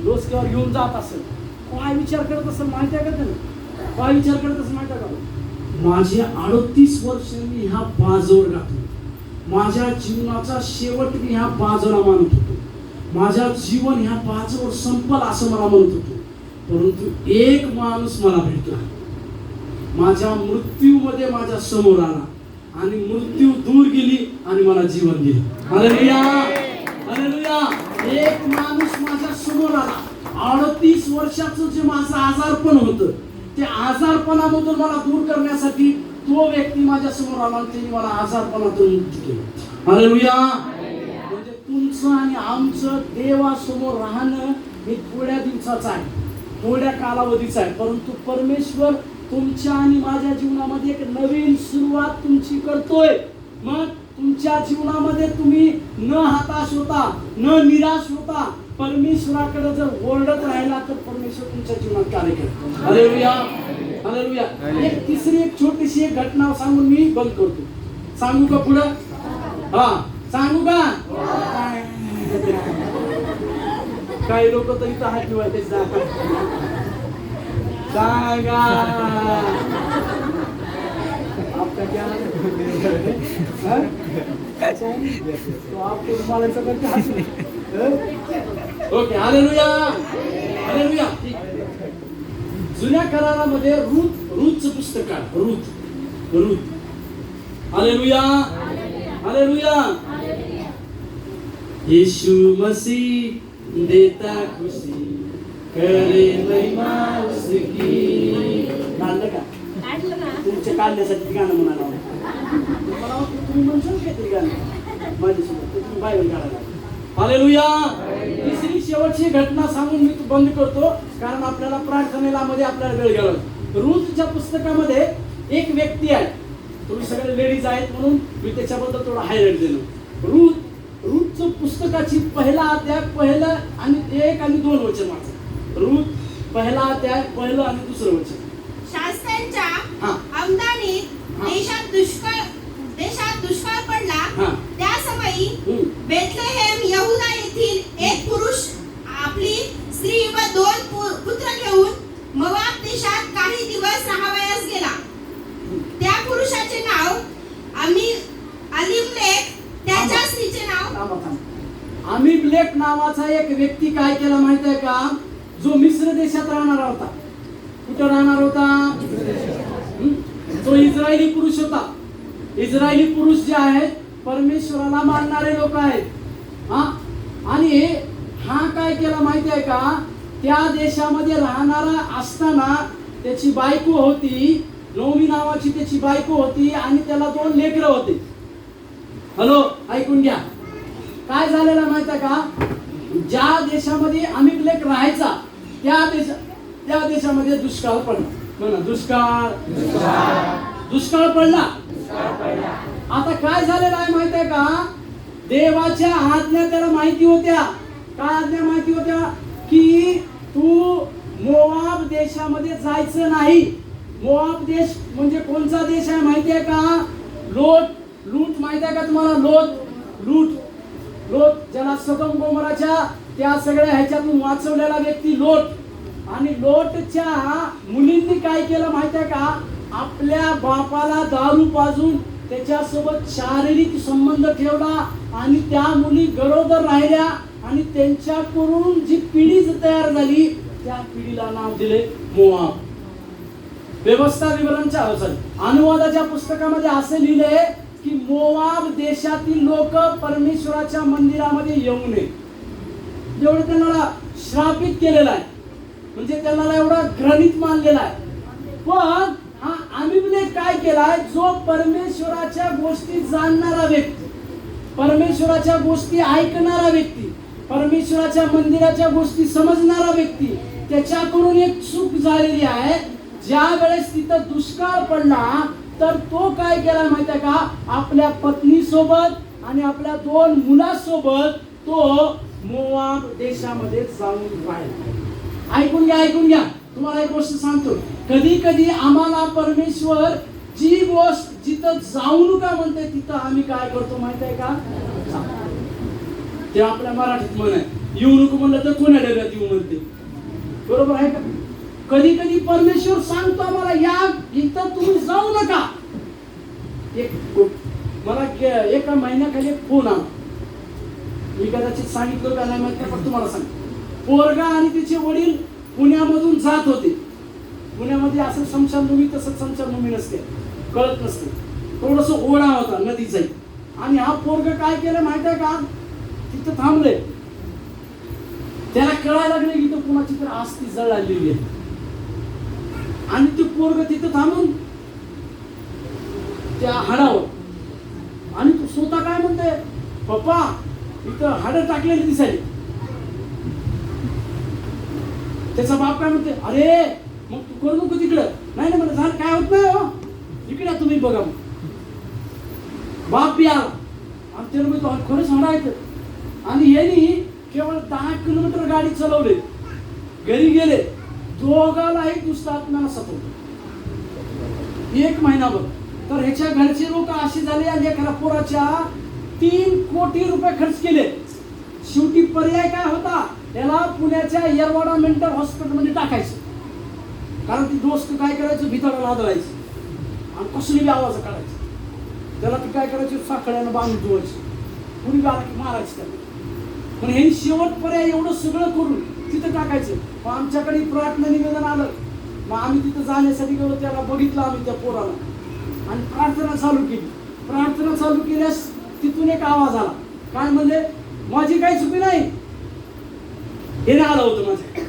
डोसक्यावर घेऊन जात असेल, काय विचार करत असेल माहिती आहे का त्याने, काय विचार करत असेल माहिती आहे का, माझे 38 वर्ष मी ह्या बाजूवर घातलो, माझ्या जीवनाचा शेवट मी ह्या बाजूला मानत होतो, माझ्या जीवन ह्या बाजूवर संपल असं मला म्हणत होतो. परंतु एक माणूस मला भेटला, माझ्या मृत्यूमध्ये माझ्या समोर आला आणि मृत्यू दूर गेली आणि मला जीवन दिलं. Hallelujah hallelujah. एक माणूस माझ्या समोर आला, 38 वर्षाचं जे माझं आजारपण होतं, ते आजारपणामधून मला दूर करण्यासाठी तो व्यक्ती माझ्या समोर आला आणि त्यांनी मला आजारपणातून मुक्त केलं. हालेलुया. म्हणजे तुमचं आणि आमचं देवासमोर राहणं हे थोड्या दिवसाचं आहे, थोड्या कालावधीचं आहे. परंतु परमेश्वर तुमच्या आणि माझ्या जीवनामध्ये एक नवीन सुरुवात तुमची करतोय. मग तुमच्या जीवनामध्ये तुम्ही न हताश होता, न निराश होता, परमेश्वराकडे जर ओरडत राहिला तर परमेश्वर तुमच्या जीवनात कार्य करेल. Hallelujah, hallelujah. एक तिसरी एक छोटीशी एक घटना सांगून मी बंद करतो. सांगू का पुढं? हा, सांगू का? काही लोक तर इथं हात ठेवायचे. सांगा. आपका क्या है? तो आपको रुमाल ऐसा करके हंसने. Okay, hallelujah, hallelujah. जुन्या करारामध्ये रूथचं पुस्तक आहे. रूथ. Hallelujah, hallelujah. यीशु मसीह देता खुशी, करे महिमा उसकी. काढलं का? तुमच्या काढण्यासाठी गाणं म्हणाला. मला वाटतं तुम्ही म्हणशाल काहीतरी गाणं माझ्यासोबत, तुम्ही बायबल काढायला. हालेलुया. तिसरी शेवटची घटना सांगून मी बंद करतो, कारण आपल्याला प्रार्थनेला मध्ये आपल्याला वेळ गेला. रूथच्या पुस्तकामध्ये एक व्यक्ती आहे. तुम्ही सगळे लेडीज आहेत म्हणून मी त्याच्याबद्दल थोडं हायलाइट दिलं. रूथचं पुस्तकाची पहिला अध्याय, पहिलं आणि 1 आणि 2 वचन वाचा. रूथ पहिला अध्याय, पहिलं आणि दुसरं वचन. शास्त्रांच्या आमदानीत देशात दुष्काळ पडला. त्या समयी बेथलेहेम यहुदा येथील एक पुरुष आपली स्त्री व 2 पुत्र घेऊन मोआब देशात काही दिवस राहावयास गेला. त्या पुरुषाचे नाव अलीमलेक, त्याच्या स्त्रीचे नाव. अमीमलेक नावाचा एक व्यक्ती काय केला माहित आहे का? जो मिस्र देशात राहणारा होता. कुठं राहणार होता? तो इस्रायली पुरुष होता. इस्रायली पुरुष जे आहेत परमेश्वराला मानणारे लोक आहेत. आणि हा काय केला माहिती आहे का? त्या देशामध्ये राहणारा असताना त्याची बायको होती, नोमी नावाची त्याची बायको होती, आणि त्याला 2 लेकरं होते. हॅलो, ऐकून घ्या. काय झालेलं माहित आहे का? ज्या देशामध्ये अमीमलेक राहायचा त्या देशामध्ये दुष्काळ पडला. म्हणा दुष्काळ पडला. आता काय झालेलं आहे माहित आहे का? देवाच्या आज्ञा त्याला माहिती होत्या. काय आज्ञा माहिती होत्या? की तू मोआब देशामध्ये जायचं नाही. मोआब देश म्हणजे कोणता देश आहे माहिती आहे का? लूट माहिती आहे का तुम्हाला? लोट ज्याला सदोम गोमोराच्या त्या सगळ्या ह्याच्यातून वाचवलेला व्यक्ती लोट. आणि लोटच्या मुलींनी काय केलं माहिती आहे का? आपल्या बापाला दारू पाजून त्याच्यासोबत शारीरिक संबंध ठेवला, आणि त्या मुली गरोदर राहिल्या, आणि त्यांच्याकडून जी पिढी तयार झाली त्या पिढीला नाव दिले मोआब. व्यवस्था विवरणच्या अनुवादाच्या पुस्तकामध्ये असे लिहिले की मोआब देशातील लोक परमेश्वराच्या मंदिरामध्ये येऊ नये, एवढं त्यांना श्रापित केलेलं आहे. म्हणजे त्यांना एवढा घृणित मानलेला आहे. पण हा अमीमलेक काय केलाय? जो परमेश्वराच्या गोष्टी जाणणारा व्यक्ती, परमेश्वराच्या गोष्टी ऐकणारा व्यक्ती, परमेश्वराच्या मंदिराच्या गोष्टी समजणारा व्यक्ती, त्याच्याकडून एक चूक झालेली आहे. ज्या वेळेस तिथं दुष्काळ पडला तर तो काय केला माहिती आहे का? आपल्या पत्नी सोबत आणि आपल्या 2 मुलासोबत तो मोआब देशामध्ये जाऊन राहिला. ऐकून घ्या. तुम्हाला एक गोष्ट सांगतो. कधी आम्हाला परमेश्वर जी गोष्ट जिथं जाऊ नका म्हणते तिथं आम्ही काय करतो माहिती आहे का? ते आपल्या मराठीत म्हण आहे, येऊ नको म्हणलं तर कोण्या डब्यात येऊ म्हणते. बरोबर आहे का? कधी परमेश्वर सांगतो आम्हाला या इथं तुम्ही जाऊ नका. मला एका महिन्याखाली एक फोन आला. मी कदाचित सांगितलं का नाही माहिती, पण तुम्हाला सांग. पोरगा आणि तिचे वडील पुण्यामधून जात होते. पुण्यामध्ये असं समशानभूमी तसं समशानभूमी नसते, कळत नसते. थोडस ओढा होता नदीचा, आणि हा पोरग काय केलं माहिती आहे का? तिथं थांबले. त्याला कळायला लागले की तो कुणाची तर आस्ती जळालेली आहे, आणि ते पोरग तिथं थांबून त्या हाडावर, आणि तो स्वतः काय म्हणते, पप्पा इथं हाडं टाकलेली दिसायली. त्याचा बाप काय म्हणते, अरे मग तू करू नको तिकडं. नाही मला झालं काय होत नाही हो, इकडे तुम्ही बघा. बाप बी आला, आणि त्याला म्हणतो खरंच म्हणायचं. आणि यांनी केवळ 10 किलोमीटर गाडी चालवली, घरी गेले, दोघालाही दुसऱ्या आत्म्याला सतवलं 1 महिनाभर. तर ह्याच्या घरचे लोक असे झाले आणि एखाद्या पोराच्या 3 कोटी रुपये खर्च केले. शेवटी पर्याय काय होता, त्याला पुण्याच्या येरवाडा मेंटल हॉस्पिटलमध्ये टाकायचं. कारण ती दोस्त काय करायचं, भिताडाला आदळायचं आणि कसली आवाज काढायची. त्याला ती काय करायची, साखळ्यानं बांधून धुवायची, कुणी आला की मारायची त्याला. पण हे शेवट पर्याय एवढं सगळं करून तिथं टाकायचं. मग आमच्याकडे प्रार्थना निवेदन आलं, मग आम्ही तिथं जाण्यासाठी गेलो. त्याला बघितलं आम्ही त्या पोराला आणि प्रार्थना चालू केली. प्रार्थना चालू केल्यास तिथून एक आवाज आला, काय म्हणजे, माझी काही चुकी नाही, हे आलं होतं माझ्या.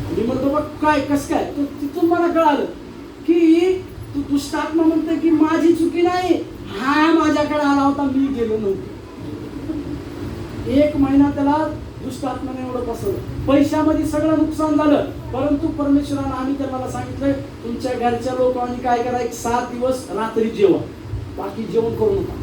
मी म्हणतो बघ काय कसं काय, तर तिथून मला कळालं की तू दुष्टात्मा म्हणते की माझी चुकी नाही, हा माझ्याकडे आला होता, मी गेलो नव्हतो. 1 महिना त्याला दुष्टात्म्याने एवढं पसरलं. पैशामध्ये सगळं नुकसान झालं, परंतु परमेश्वरानं आम्ही त्याला सांगितलं, तुमच्या घरच्या लोकांनी काय करा, 7 दिवस रात्री जेवा, बाकी जेवण करू नका.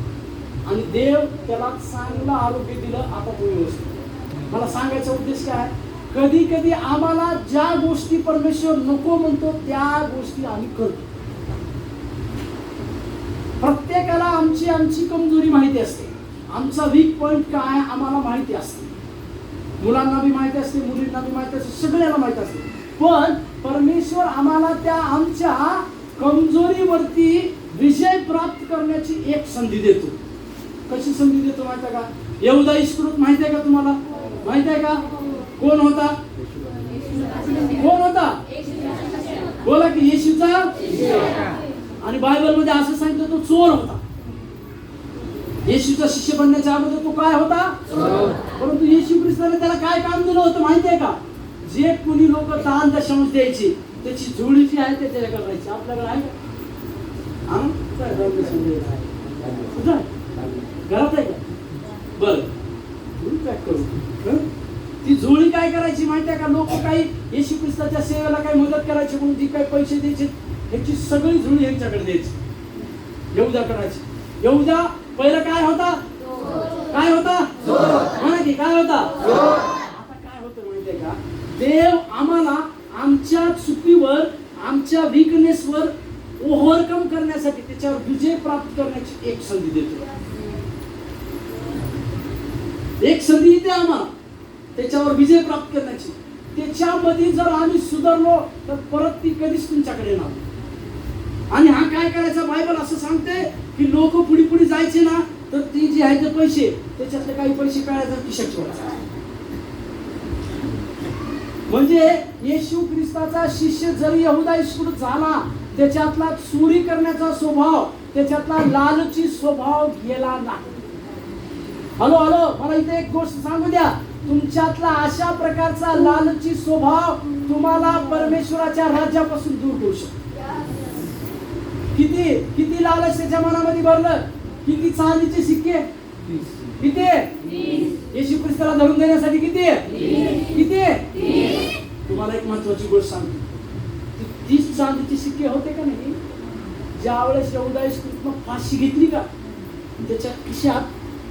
आणि देव त्याला चांगलं आरोग्य दिलं. आता तो व्यवस्थित. मला सांगायचा उद्देश काय, कधी कधी आम्हाला ज्या गोष्टी परमेश्वर नको म्हणतो त्या गोष्टी आम्ही करतो. प्रत्येकाला आमची कमजोरी माहिती असते, आमचा वीक पॉइंट काय आम्हाला माहिती असते. मुलांना बी माहिती असते, मुलींना बी माहिती असते, सगळ्याला माहिती असते. पण परमेश्वर आम्हाला त्या आमच्या कमजोरीवरती विजय प्राप्त करण्याची एक संधी देतो. कशी संधी देतो माहिती आहे का? यहूदा इस्करियोत माहिती आहे का तुम्हाला? माहिती आहे का कोण होता? कोण होता? बोला की येशूचा. आणि बायबल मध्ये असं सांगितलं तो चोर होता. येशूचा शिष्य बनण्याच्या अगोदर तो काय होता? परंतु येशू ख्रिस्ताने त्याला काय काम दिलं होतं माहिती आहे का? जे कोणी लोक दान दशमांश द्यायची त्याची झोळी जी आहे ते त्याच्याकडे राहायची. आपल्याकडे आहे का? घरात आहे का? बरं पॅक करू. ती झोळी काय करायची माहिती आहे का? लोक काही येशू ख्रिस्ताच्या सेवेला काही मदत करायची म्हणून जी काही पैसे द्यायचे ह्याची सगळी झोळी यांच्याकडे द्यायची. यहूदा करायची. यहूदा पहिलं काय होता? काय होता? म्हणा की काय होता? आता काय होतं माहितीये का? देव आम्हाला आमच्या चुकीवर, आमच्या वीकनेसवर ओव्हरकम करण्यासाठी, त्याच्यावर विजय प्राप्त करण्याची एक संधी देतो. एक संधी देते आम्हाला त्याच्यावर विजय प्राप्त करण्याची. त्याच्यामध्ये जर आम्ही सुधारलो तर परत ती कधीच तुमच्याकडे येणार. आणि हा काय करायचा, बायबल असं सांगते की लोक पुढे पुढे जायचे ना, तर ती जी आहे ते पैसे, त्याच्यातले काही पैसे काढायचे खिशात ठेवायचे. म्हणजे येशू ख्रिस्ताचा शिष्य जरी यहूदा इस्करियोत झाला, त्याच्यातला चोरी करण्याचा स्वभाव, त्याच्यातला लालची स्वभाव गेला नाही. हॅलो, मला इथे एक गोष्ट सांगू द्या. तुमच्यातला अशा प्रकारचा लालची स्वभाव तुम्हाला परमेश्वराच्या राज्यापासून दूर करू शकतो. किती लालच त्याच्या मनामध्ये भरलं? किती चांदीचे सिक्के? किती? येशू ख्रिस्ताला धरून देण्यासाठी किती? तुम्हाला एक महत्वाची गोष्ट सांगतो. 30 चांदीचे सिक्के होते का नाही? ज्या वेळेस यहूदा इस्करियोतनं फाशी घेतली का, त्याच्या खिशात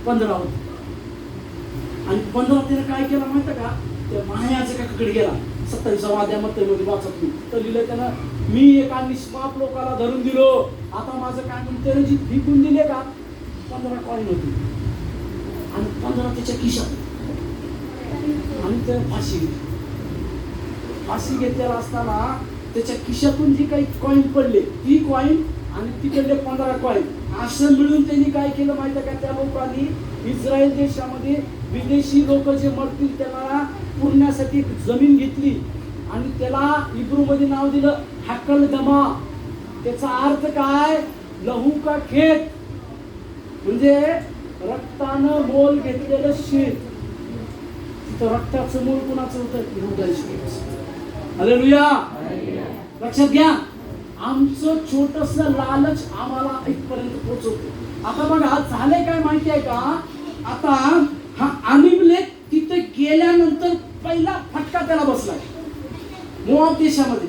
15 होते. आणि 15 त्याने काय केलं माहिती का? त्या मायाच्या काकाकडे गेला. 27व्या अध्यायामध्ये वाचत मी तर लिहिलं त्यानं, मी एका निष्पाप लोकाला धरून दिलो, आता माझं काय म्हणून त्याने जी फेकून दिले का 15 कॉइन होती आणि 15 त्याच्या खिशात. आणि त्याने फाशी घेतली. फाशी घेतलेला असताना त्याच्या खिशातून जी काही कॉइन पडले, ती कॉइन आणि तिकडले 15 कॉइन असं मिळून त्यांनी काय केलं माहिती का? त्या लोकांनी इस्रायल देशामध्ये विदेशी लोक जे मरतील त्यांना पुरण्यासाठी जमीन घेतली आणि त्याला इब्रू मध्ये नाव दिलं हक्कलदमा. त्याचा अर्थ काय? लहू का खेत, म्हणजे रक्तानं मोल घेतलेलं शेत. तिथं रक्ताचं मोल कुणाचं होतं? यहूदा इस्करियोत. हालेलुया. लक्षात घ्या, आमचं छोटस लालच आम्हाला इथपर्यंत पोहोचवतो. आता बघा झालंय काय माहिती आहे का? आता हा अबीमेलेक तिथे गेल्यानंतर पहिला फटका त्याला बसला मोआब देशामध्ये.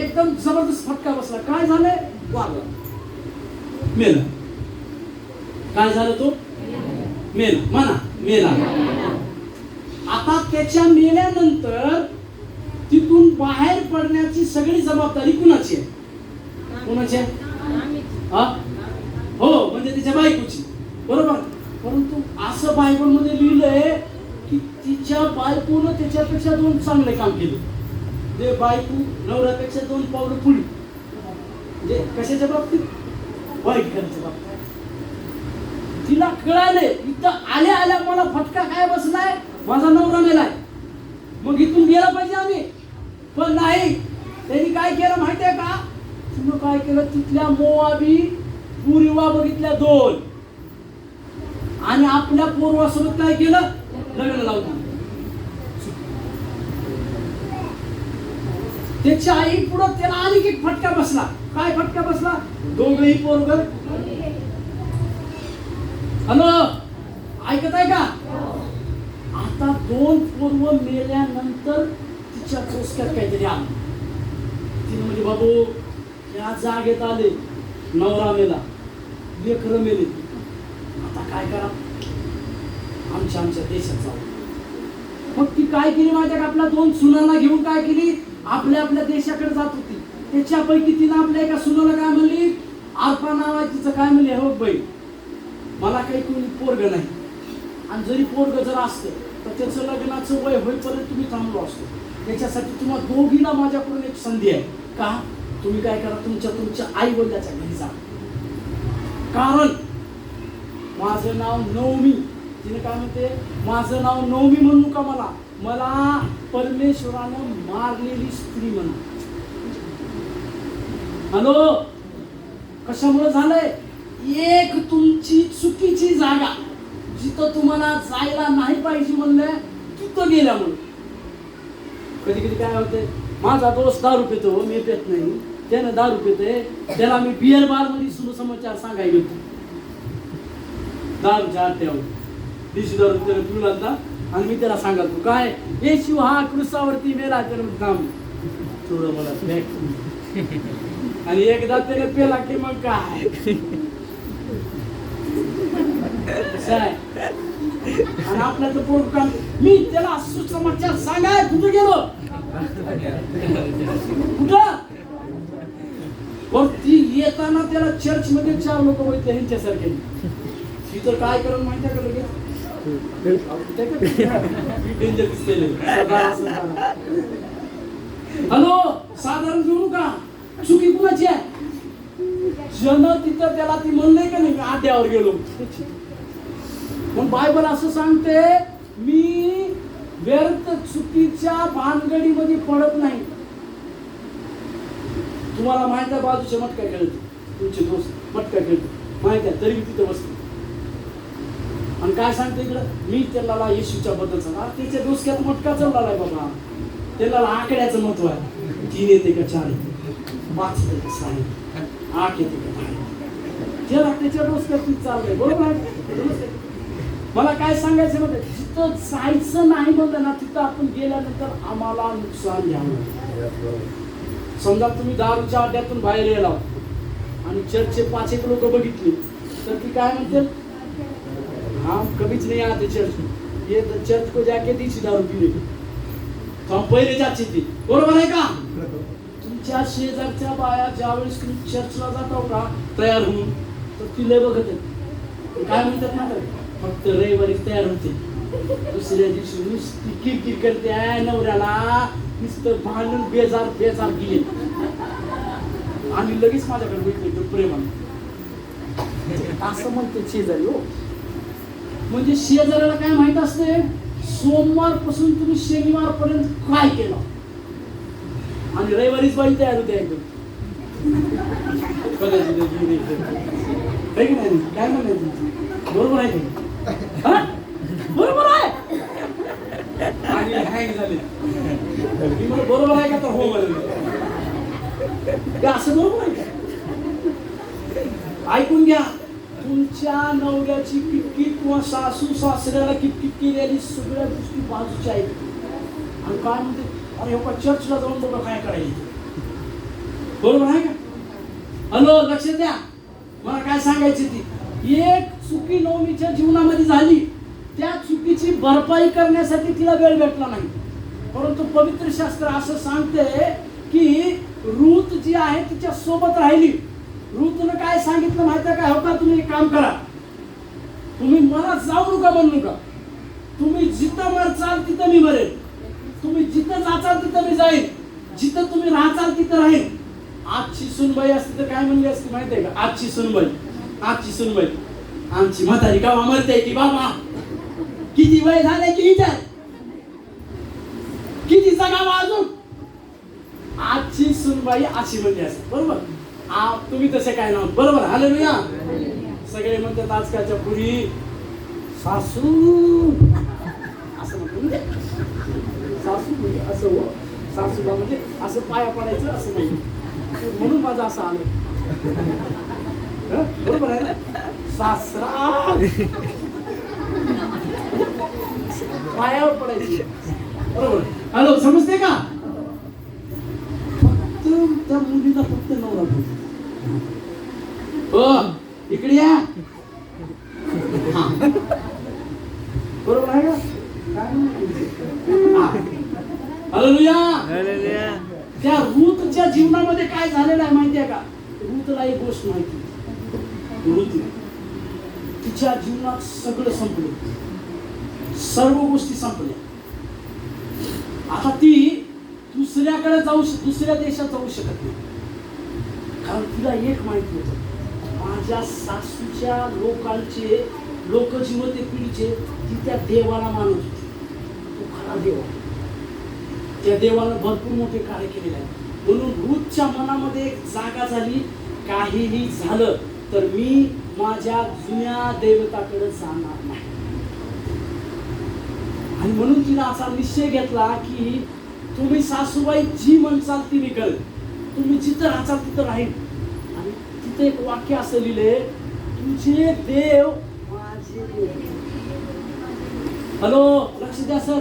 एकदम जबरदस्त फटका बसला. काय झालंय? वारला, मेला. काय झालं तो मेला, म्हणा मेला. आता त्याच्या मेल्यानंतर तिथून बाहेर पडण्याची सगळी जबाबदारी कुणाची आहे? कुणाची आहे? हा? हो, म्हणजे तिच्या बायकोची, बरोबर. परंतु असं बायबलमध्ये लिहिलंय की तिच्या बायकोनं त्याच्यापेक्षा 2 चांगले काम केले. जे बायको नवऱ्यापेक्षा 2 पावलं पुढे, म्हणजे कशाच्या बाबतीत? वाईट करायच्या बाबतीत. तिला कळाले इथं आल्या आल्या मला फटका काय बसलाय, माझा नवरा मेलाय, मग इथून गेला पाहिजे आम्ही. पण नाही, त्यांनी काय केलं माहितीये का? तिनं काय केलं, तिथल्या मोआबी पूर्वा बघितल्या 2 आणि आपल्या पूर्वासोबत काय केलं, लग्न लावलं. त्याच्या आई पुढं त्याला आणखी एक फटका बसला. काय फटका बसला? दोघंही पोरगं. हॅलो, ऐकत आहे का? आता 2 पूर्व मेल्यानंतर तिच्या डोक्यात काहीतरी आलं. तिने म्हणजे बाबू या जागेत आले, नवरा मेला, लेकरं मेले, आता काय करा, आमच्या देशात जाऊ. मग ती काय केली माहिती का? आपल्या 2 सुनांना घेऊन काय केली, आपल्या देशाकडे जात होती. त्याच्यापैकी तिनं आपल्या एका सुनाला काय म्हणली, अर्पा नावाची काय म्हणली, हो बाई मला काही कोणी पोरग नाही, आणि जरी पोरग जर असतं तर त्याचं लग्नाचं वय होईपर्यंत तुम्ही थांबलो असतो. त्याच्यासाठी तुम्हाला दोघीला माझ्याकडून एक संधी आहे. का? तुम्ही काय करा, तुमच्या आई वडिलाच्या घरी जा, कारण माझं नाव नवमी. तिने काय म्हणते, माझं नाव नवमी म्हणू का मला परमेश्वरानं मारलेली स्त्री म्हणा. हॅलो, कशामुळे झालंय? एक तुमची चुकीची जागा, जिथं तुम्हाला जायला नाही पाहिजे म्हणलं तिथं गेल्यामुळे. कधी कधी काय होते, माझा दोस्त दारू पितो, मी पित नाही, त्यानं दारू पिते, त्याला मी बिअर बार मध्ये सुसमाचार सांगायला गेलो. दारूच्या अड्ड्यावर दिशी दारू त्याला पिऊन आणता आणि मी त्याला सांगतो काय, येशू हा क्रुसावरती मेला, त्याला थांब थोडं मला बॅक. आणि एकदा त्याने पेला की मग काय आणि आपल्याचं पोट काम. मी त्याला सुसमाचार सांगाय कुठं गेलो, कुठं वरती येताना त्याला चर्च मध्ये 4 लोक होते ह्यांच्यासारखे. ती तर काय करून माहिती आहे का, लगेच हॅलो, साधारण घेऊ का, चुकी कुणाची आहे? जन तिथं त्याला ती म्हणलंय का नाही, आड्यावर गेलो. मग बायबल असं सांगते, मी व्यर्थ चुकीच्या भानगडीमध्ये पडत नाही. तुम्हाला माहित आहे, बाजूचे मटका खेळतो, तुमचे दोस्त मटका खेळतो माहित आहे, तरी मी तिथं बसतो. आणि काय सांगते इकडं, मी त्याला येशूच्या बद्दल सांगा. त्याच्या डोसक्यात मटका चाललाय बाबा, त्याला आकड्याचं महत्व आहे. 3 येते का 4 येते, 5 येते का 6 येते, 8 येते का 10 येते, त्याला त्याच्या डोसक्यात चाललंय. बरोबर आहे. मला काय सांगायचं म्हणजे, जिथं जायचं नाही म्हणलं ना, तिथं आपण गेल्यानंतर आम्हाला नुकसान घ्यावं. समजा तुम्ही दारूच्या अड्ड्यातून बाहेर यायला आणि चर्चचे 5 एक लोक बघितली तर ती काय म्हणते, हम कभीच नहीं आते चर्च, ये तो चर्च को जाके दी दारू पीने तो हम पहिले जायची ती. बरोबर आहे का? तुमच्या शेजारच्या बाया ज्यावेळेस तुम्ही चर्चला जाता का तयार होऊन, तर ती लय बघत आहे. काय म्हणतात ना, फक्त रविवारी तयार होते, दुसऱ्या दिवशी नुसती किरकिर करते आहे नवऱ्याला, नुसतं भांडून बेजार गेले आणि लगेच माझ्याकडे भेटले प्रेमाने. असं म्हणते शेजारी. हो, म्हणजे शेजाऱ्याला काय माहित असते, सोमवार पासून तुम्ही शनिवार पर्यंत काय केलं, आणि रविवारीच बाई तयार होते एकदम. काय म्हणायचं, बरोबर आहे का? बरोबर आहे. आणि हँग झाले, बरोबर आहे का, तर हो म्हणले. असं बरोबर आहे का? ऐकून घ्या, तुमच्या नवऱ्याची किटकिट किंवा सासू सासऱ्याला किटकिट केलेली सगळ्या गोष्टी बाजूच्या आहेत. आणि काय म्हणते, अरे हो चर्चला जाऊन बघा काय करायचं. बरोबर आहे का? हॅलो, लक्ष द्या, मला काय सांगायची ती, एक चुकी नवमीच्या जीवनामध्ये झाली, त्या चुकीची भरपाई करण्यासाठी तिला वेळ भेटला नाही. परंतु पवित्र शास्त्र असं सांगते की रूत जी आहे तिच्या सोबत राहिली. रूतनं काय सांगितलं माहिती आहे का? हो का, तुम्ही एक काम करा, तुम्ही मला जाऊ नका म्हणू नका, तुम्ही जिथं मरचाल तिथं मी मरेल, तुम्ही जिथं जाचाल तिथं मी जाईल, जिथं तुम्ही राहचाल तिथं राहील. आजची सुनबाई असती तर काय म्हणली असती माहिती आहे का? आजची सुनबाई आमची म्हातारी का मरते की बाबा किती वय झाले की विचार, किती जगावं अजून. आजची सुनबाई अशी म्हणली असते, बरोबर? तुम्ही तसे काय नाव, बरोबर? हालेलुया. सगळे म्हणतात आजकालच्या पुरी सासू असं म्हणतो, सासू म्हणजे असं हो, सासूला म्हणजे असं पाया पडायचं असं नाही, म्हणून माझं असं आलं. बरोबर आहे ना? सासरा पायावर पडायची, बरोबर? हॅलो, समजते का? फक्त त्या मुलीला फक्त नवरा पाहिजे. हो, इकडे या. बरोबर आहे का? हालेलुया. हालेलुया. त्या रूतच्या जीवनामध्ये काय झालेलं आहे माहिती आहे का? रूतला एक गोष्ट माहिती, रूत तिच्या जीवनात सगळं संपलं, सर्व गोष्टी संपल्या. आता ती दुसऱ्याकडे दुसऱ्या देशात जाऊ शकत नाही, कारण तिला एक माहिती होतं, माझ्या सासूच्या लोक जी होते पिढीचे, ती त्या देवाला मानत होती. तो खरा देव, त्या देवानं भरपूर मोठे कार्य केलेले आहे. म्हणून रूतच्या मनामध्ये एक जागा झाली, काहीही झालं तर मी माझ्या जुन्या देवताकडे जाणार नाही. आणि म्हणून तिने असा निश्चय घेतला की तुम्ही सासूबाई जी म्हणसाल ती मी करेल, तुम्ही जिथं राहाल तिथं राहील. आणि तिथे एक वाक्य असं लिहिले, तुझे देव माझे देव. हॅलो, लक्ष द्या सर.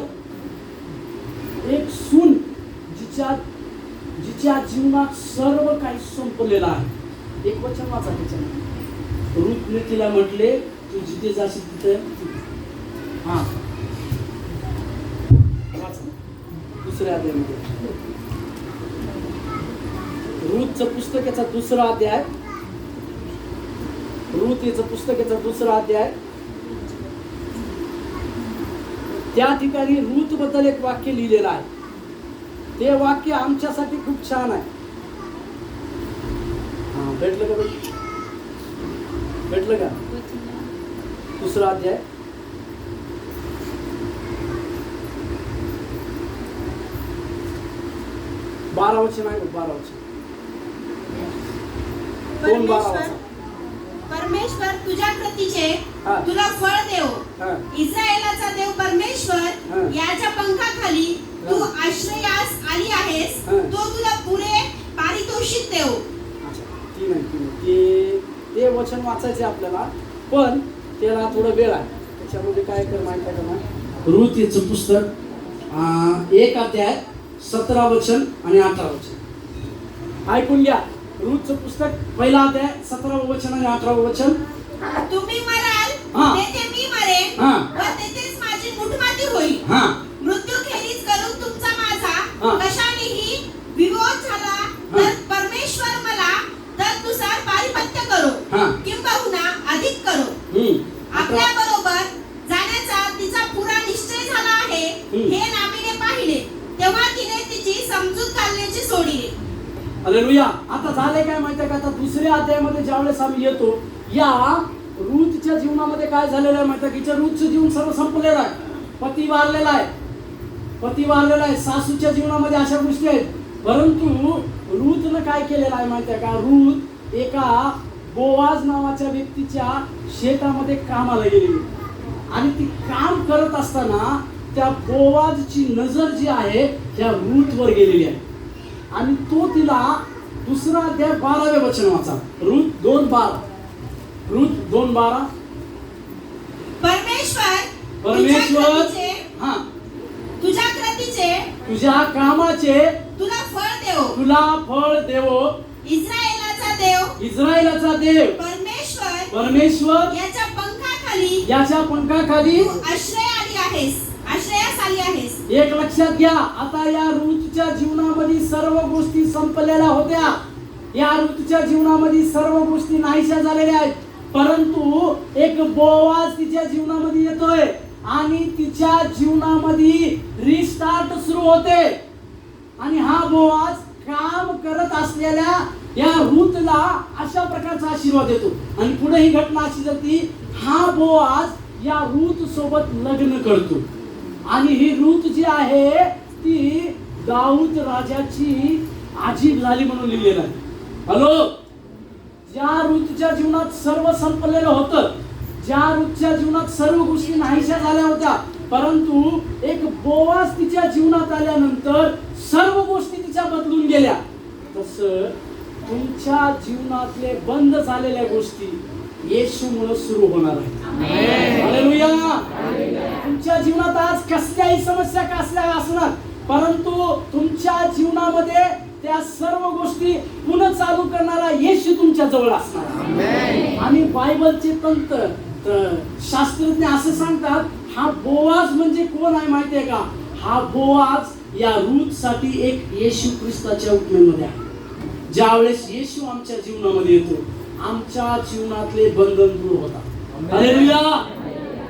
एक सून जिच्या जीवनात सर्व काही संपलेलं आहे. एक वचन वाचा त्याच्यामध्ये. रूतने तिला म्हटले, तू जिथे जाशील तिथे. हा, दुसऱ्या अध्यायामध्ये रूतचं पुस्तकाचा दुसरा अध्याय, रूत याचं पुस्तकाचा दुसरा अध्याय, त्या ठिकाणी रूत बद्दल एक वाक्य लिहिलेलं आहे. ते वाक्य आमच्यासाठी खूप छान आहे. भेटलं का? भेटलं का? दुसरा अध्याय, 12 वचन आहे. 12 वचन, 2:12. परमेश्वर तुझ्या कृतीचे हा. तुला फळ देव. हा. इस्रायलाचा देव परमेश्वर हा. याच्या पंखाखाली तू हा. आश्रयास आली आहेस. हा. तो तुला पुरे पारितोषिक देव. अच्छा, ते वचन वाचायचे आपल्याला, पण त्याला थोडं वेळ आहे. त्याच्यामध्ये काय कर माहिती आहे का? रूत याचं पुस्तक 1 अध्याय 17 वचन आणि 18 वचन ऐकून घ्या. रूतचं पुस्तक 1 अध्याय 17 वचन आणि 18 वचन. तुम्ही मराल हा. तेथे मी मरेन हा. व तेथेच माझी मुठमाती होईल. हा, मृत्यू खेरीज करून तुमचा माझा हा. कशानेही विरोध झाला तर परमेश्वर मला तदनुसार पारिपत्य करो. हा. किंबहुना अधिक करो. आपल्या बरोबर जाण्याचा तिचा पुरा निश्चय झाला आहे हे नामीने पाहिले. तेव्हा तिने तिची समजूत घालण्याची सोडली. हालेलुया. आता झाले काय माहिती आहे का? आता दुसऱ्या अध्यायामध्ये ज्यावेळेस आम्ही येतो, या रूतच्या जीवनामध्ये काय झालेलं आहे माहिती आहे? की रूतचं जीवन सर्व संपलेलं आहे. पती वारलेला आहे. सासूच्या जीवनामध्ये अशा गोष्टी आहेत. परंतु रूतनं काय केलेलं आहे माहिती आहे का? रूत एका बोआज नावाच्या व्यक्तीच्या शेतामध्ये कामाला गेलेली, आणि ती काम करत असताना त्या बोआजची नजर जी आहे त्या रूतवर गेलेली आहे. आणि तो तिला दुसरा अध्याय 12वे वचन वाचा. रूत 2:12. परमेश्वर हा, तुझ्या कृतीचे तुझ्या कामाचे तुला फळ देवो. इस्रायलाचा देव परमेश्वर परमेश्वर याच्या पंखाखाली याच्या पंखाखाली तू आश्रयास आली आहेस. एक लक्षात घ्या, आता या ऋतूच्या जीवनामध्ये सर्व गोष्टी संपलेल्या होत्या. या ऋतूच्या जीवनामध्ये सर्व गोष्टी नाहीशा झालेल्या आहेत, परंतु एक बोवाज तिच्या जीवनामध्ये येतोय आणि तिच्या जीवनामध्ये रिस्टार्ट सुरू होते. आणि हा बोवाज काम करत असलेल्या या रूतला अशा प्रकारचा आशीर्वाद देतो. आणि पुढे ही घटना अशी जाती, हा बोवाज या रूत सोबत लग्न करतो. आणि ही रूत जी आहे ती दाऊद राजाची आजी झाली म्हणून लिहिलेलं आहे. हॅलो, ज्या ऋतूच्या जीवनात सर्व संपलेलं होतं, ज्या ऋतूच्या जीवनात सर्व गोष्टी नाहीशा झाल्या होत्या, परंतु एक बोवाज तिच्या जीवनात आल्यानंतर सर्व गोष्टी तिच्या बदलून गेल्या. तसं तुमच्या जीवनातले बंद झालेल्या गोष्टी येशूमुळे सुरू होणार आहेत. हालेलुया. तुमच्या जीवनात आज कसल्याही समस्या कसल्या असणार, परंतु तुमच्या जीवनामध्ये त्या सर्व गोष्टी पुन्हा चालू करणारा येशू तुमच्या जवळ असणार. आणि बायबलचे शास्त्रज्ञ असं सांगतात, हा बोवाज म्हणजे कोण आहे माहितीये का? हा बोवाज या रूथ साठी एक येशू ख्रिस्ताच्या उपमेमध्ये आहे. ज्या वेळेस येशू आमच्या जीवनामध्ये येतो, आमच्या जीवनातले बंधन दूर होतात. हालेलुया.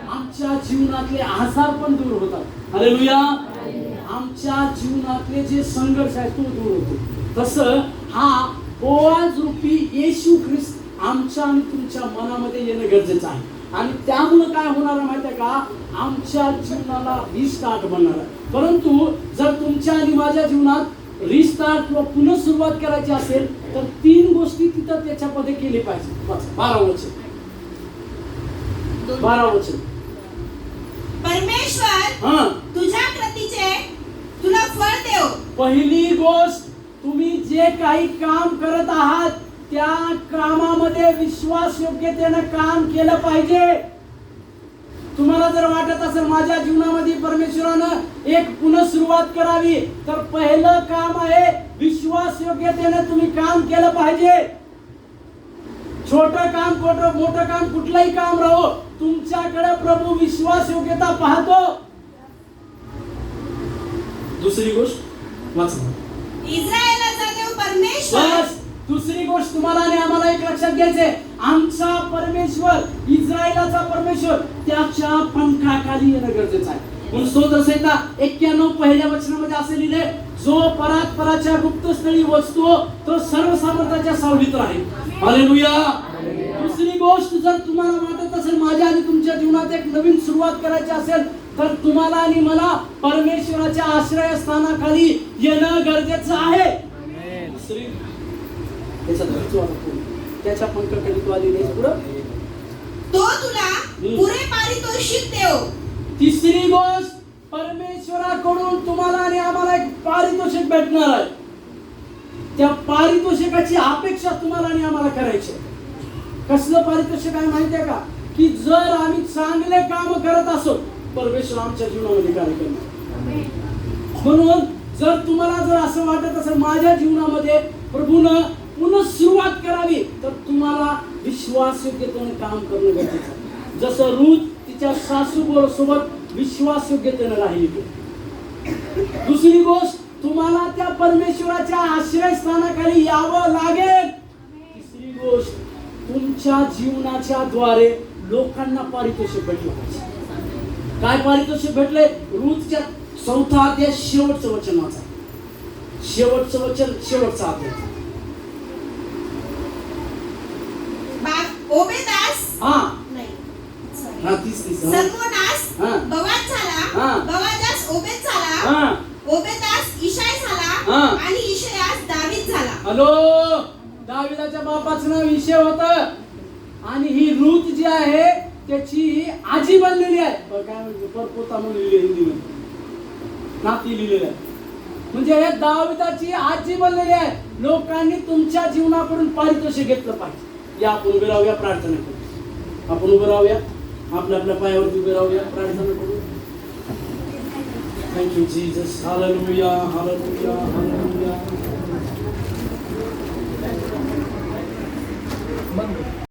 आमच्या जीवनातले आजार पण दूर होतात. हालेलुया. आमच्या जीवनातले जे संघर्ष आहे तो दूर होतो. तसं हा बोवाज रूपी येशू ख्रिस्त आमच्या आणि तुमच्या मनामध्ये येणं गरजेचं आहे. आणि त्यामुळे काय होणार आहे माहिती आहे का? आमच्या जीवनाला रिस्टार्ट बनणार आहे. परंतु जर तुमच्या आणि माझ्या जीवनात रिस्टार्ट किंवा पुन्हा सुरुवात करायची असेल तर 3 गोष्टी तिथं त्याच्यामध्ये केली पाहिजे. 12 वचन. परमेश्वर तुझ्या कृतीचे तुला फळ देव. पहिली गोष्ट, तुम्ही जे काही काम करत आहात त्या कामामध्ये विश्वास योग्यतेने काम केलं पाहिजे. तुम्हाला जर वाटत असेल माझ्या जीवनामध्ये परमेश्वरानं एक पुन्हा सुरुवात करावी, तर पहिलं काम आहे विश्वास योग्यतेने तुम्ही काम केलं पाहिजे. छोटं काम मोठं काम कुठलंही काम राहो, तुमच्याकडे प्रभू विश्वास योग्यता पाहतो. दुसरी गोष्ट वाचा. इस्रायलाचा देव परमेश्वर. दुसरी गोष्ट तुम्हाला आणि आम्हाला एक लक्षात घ्यायचे, आमचा परमेश्वर, इस्रायलाचा परमेश्वर, त्याच्या पंखाखाली येणं गरजेचं आहे. म्हणून स्तोत्र संहिता 91 पहिल्या वचनामध्ये असे लिहिले, जो परात्पराच्या गुप्तस्थळी बसतो तो सर्व सामर्थ्याच्या सावलीत राहील. हालेलुया. दुसरी गोष्ट, जर तुम्हाला वाटत असेल माझ्या आणि तुमच्या जीवनात एक नवीन सुरुवात करायची असेल तर तुम्हाला आणि मला परमेश्वराच्या आश्रयस्थानाखाली येणं गरजेचं आहे. दुसरी त्याच्या पंखाखाली तू आली नाही पुढं, तो तुला पुरे पारितोषिक देव. तिसरी गोष्ट, परमेश्वराकडून तुम्हाला आणि आम्हाला एक पारितोषिक भेटणार आहे. त्या पारितोषिकाची अपेक्षा तुम्हाला आणि आम्हाला करायची. कसलं पारितोषिक आहे माहितीये का? की जर आम्ही चांगले काम करत असो, परमेश्वर आमच्या जीवनामध्ये कार्य करणार. म्हणून जर तुम्हाला जर असं वाटत असेल माझ्या जीवनामध्ये प्रभूनं पुन्हा सुरुवात करावी, तर तुम्हाला विश्वासयोग्यतेने काम करणं गरजेचं आहे. जसं रूथ तिच्या सासू सोबत विश्वासयोग्यतेने राहिली. दुसरी गोष्ट, तुम्हाला त्या परमेश्वराच्या आश्रयस्थानाखाली यावं लागेल. तिसरी गोष्ट, तुमच्या जीवनाच्या द्वारे लोकांना पारितोषिक भेटलं पाहिजे. काय पारितोषिक भेटले? रूथच्या 4 अध्याय शेवटचं वचन वाचा. शेवटचं वचन, शेवटचा अध्याय. ओबेदास सल्मोनास बवाद झाला, बवादास ओबेद झाला, ओबेदास इशाय झाला आणि इशायास दावीद झाला. हॅलो, दाविदाच्या बापाचं नाव इशे होतं आणि ही रूथ जी आहे त्याची आजी बनलेली आहे. काय म्हणते, परपोता म्हणून लिहिली हिंदीमध्ये, नाती लिहिलेलं आहे. म्हणजे हे दाविदाची आजी बनलेली आहे. लोकांनी तुमच्या जीवनाकडून पारितोषिक घेतलं पाहिजे. या आपण उभे राहूया, प्रार्थना करू. आपण उभे राहूया, आपल्या आपल्या पायावरती उभे राहूया, प्रार्थना करू. Thank you Jesus. Hallelujah, hallelujah, hallelujah.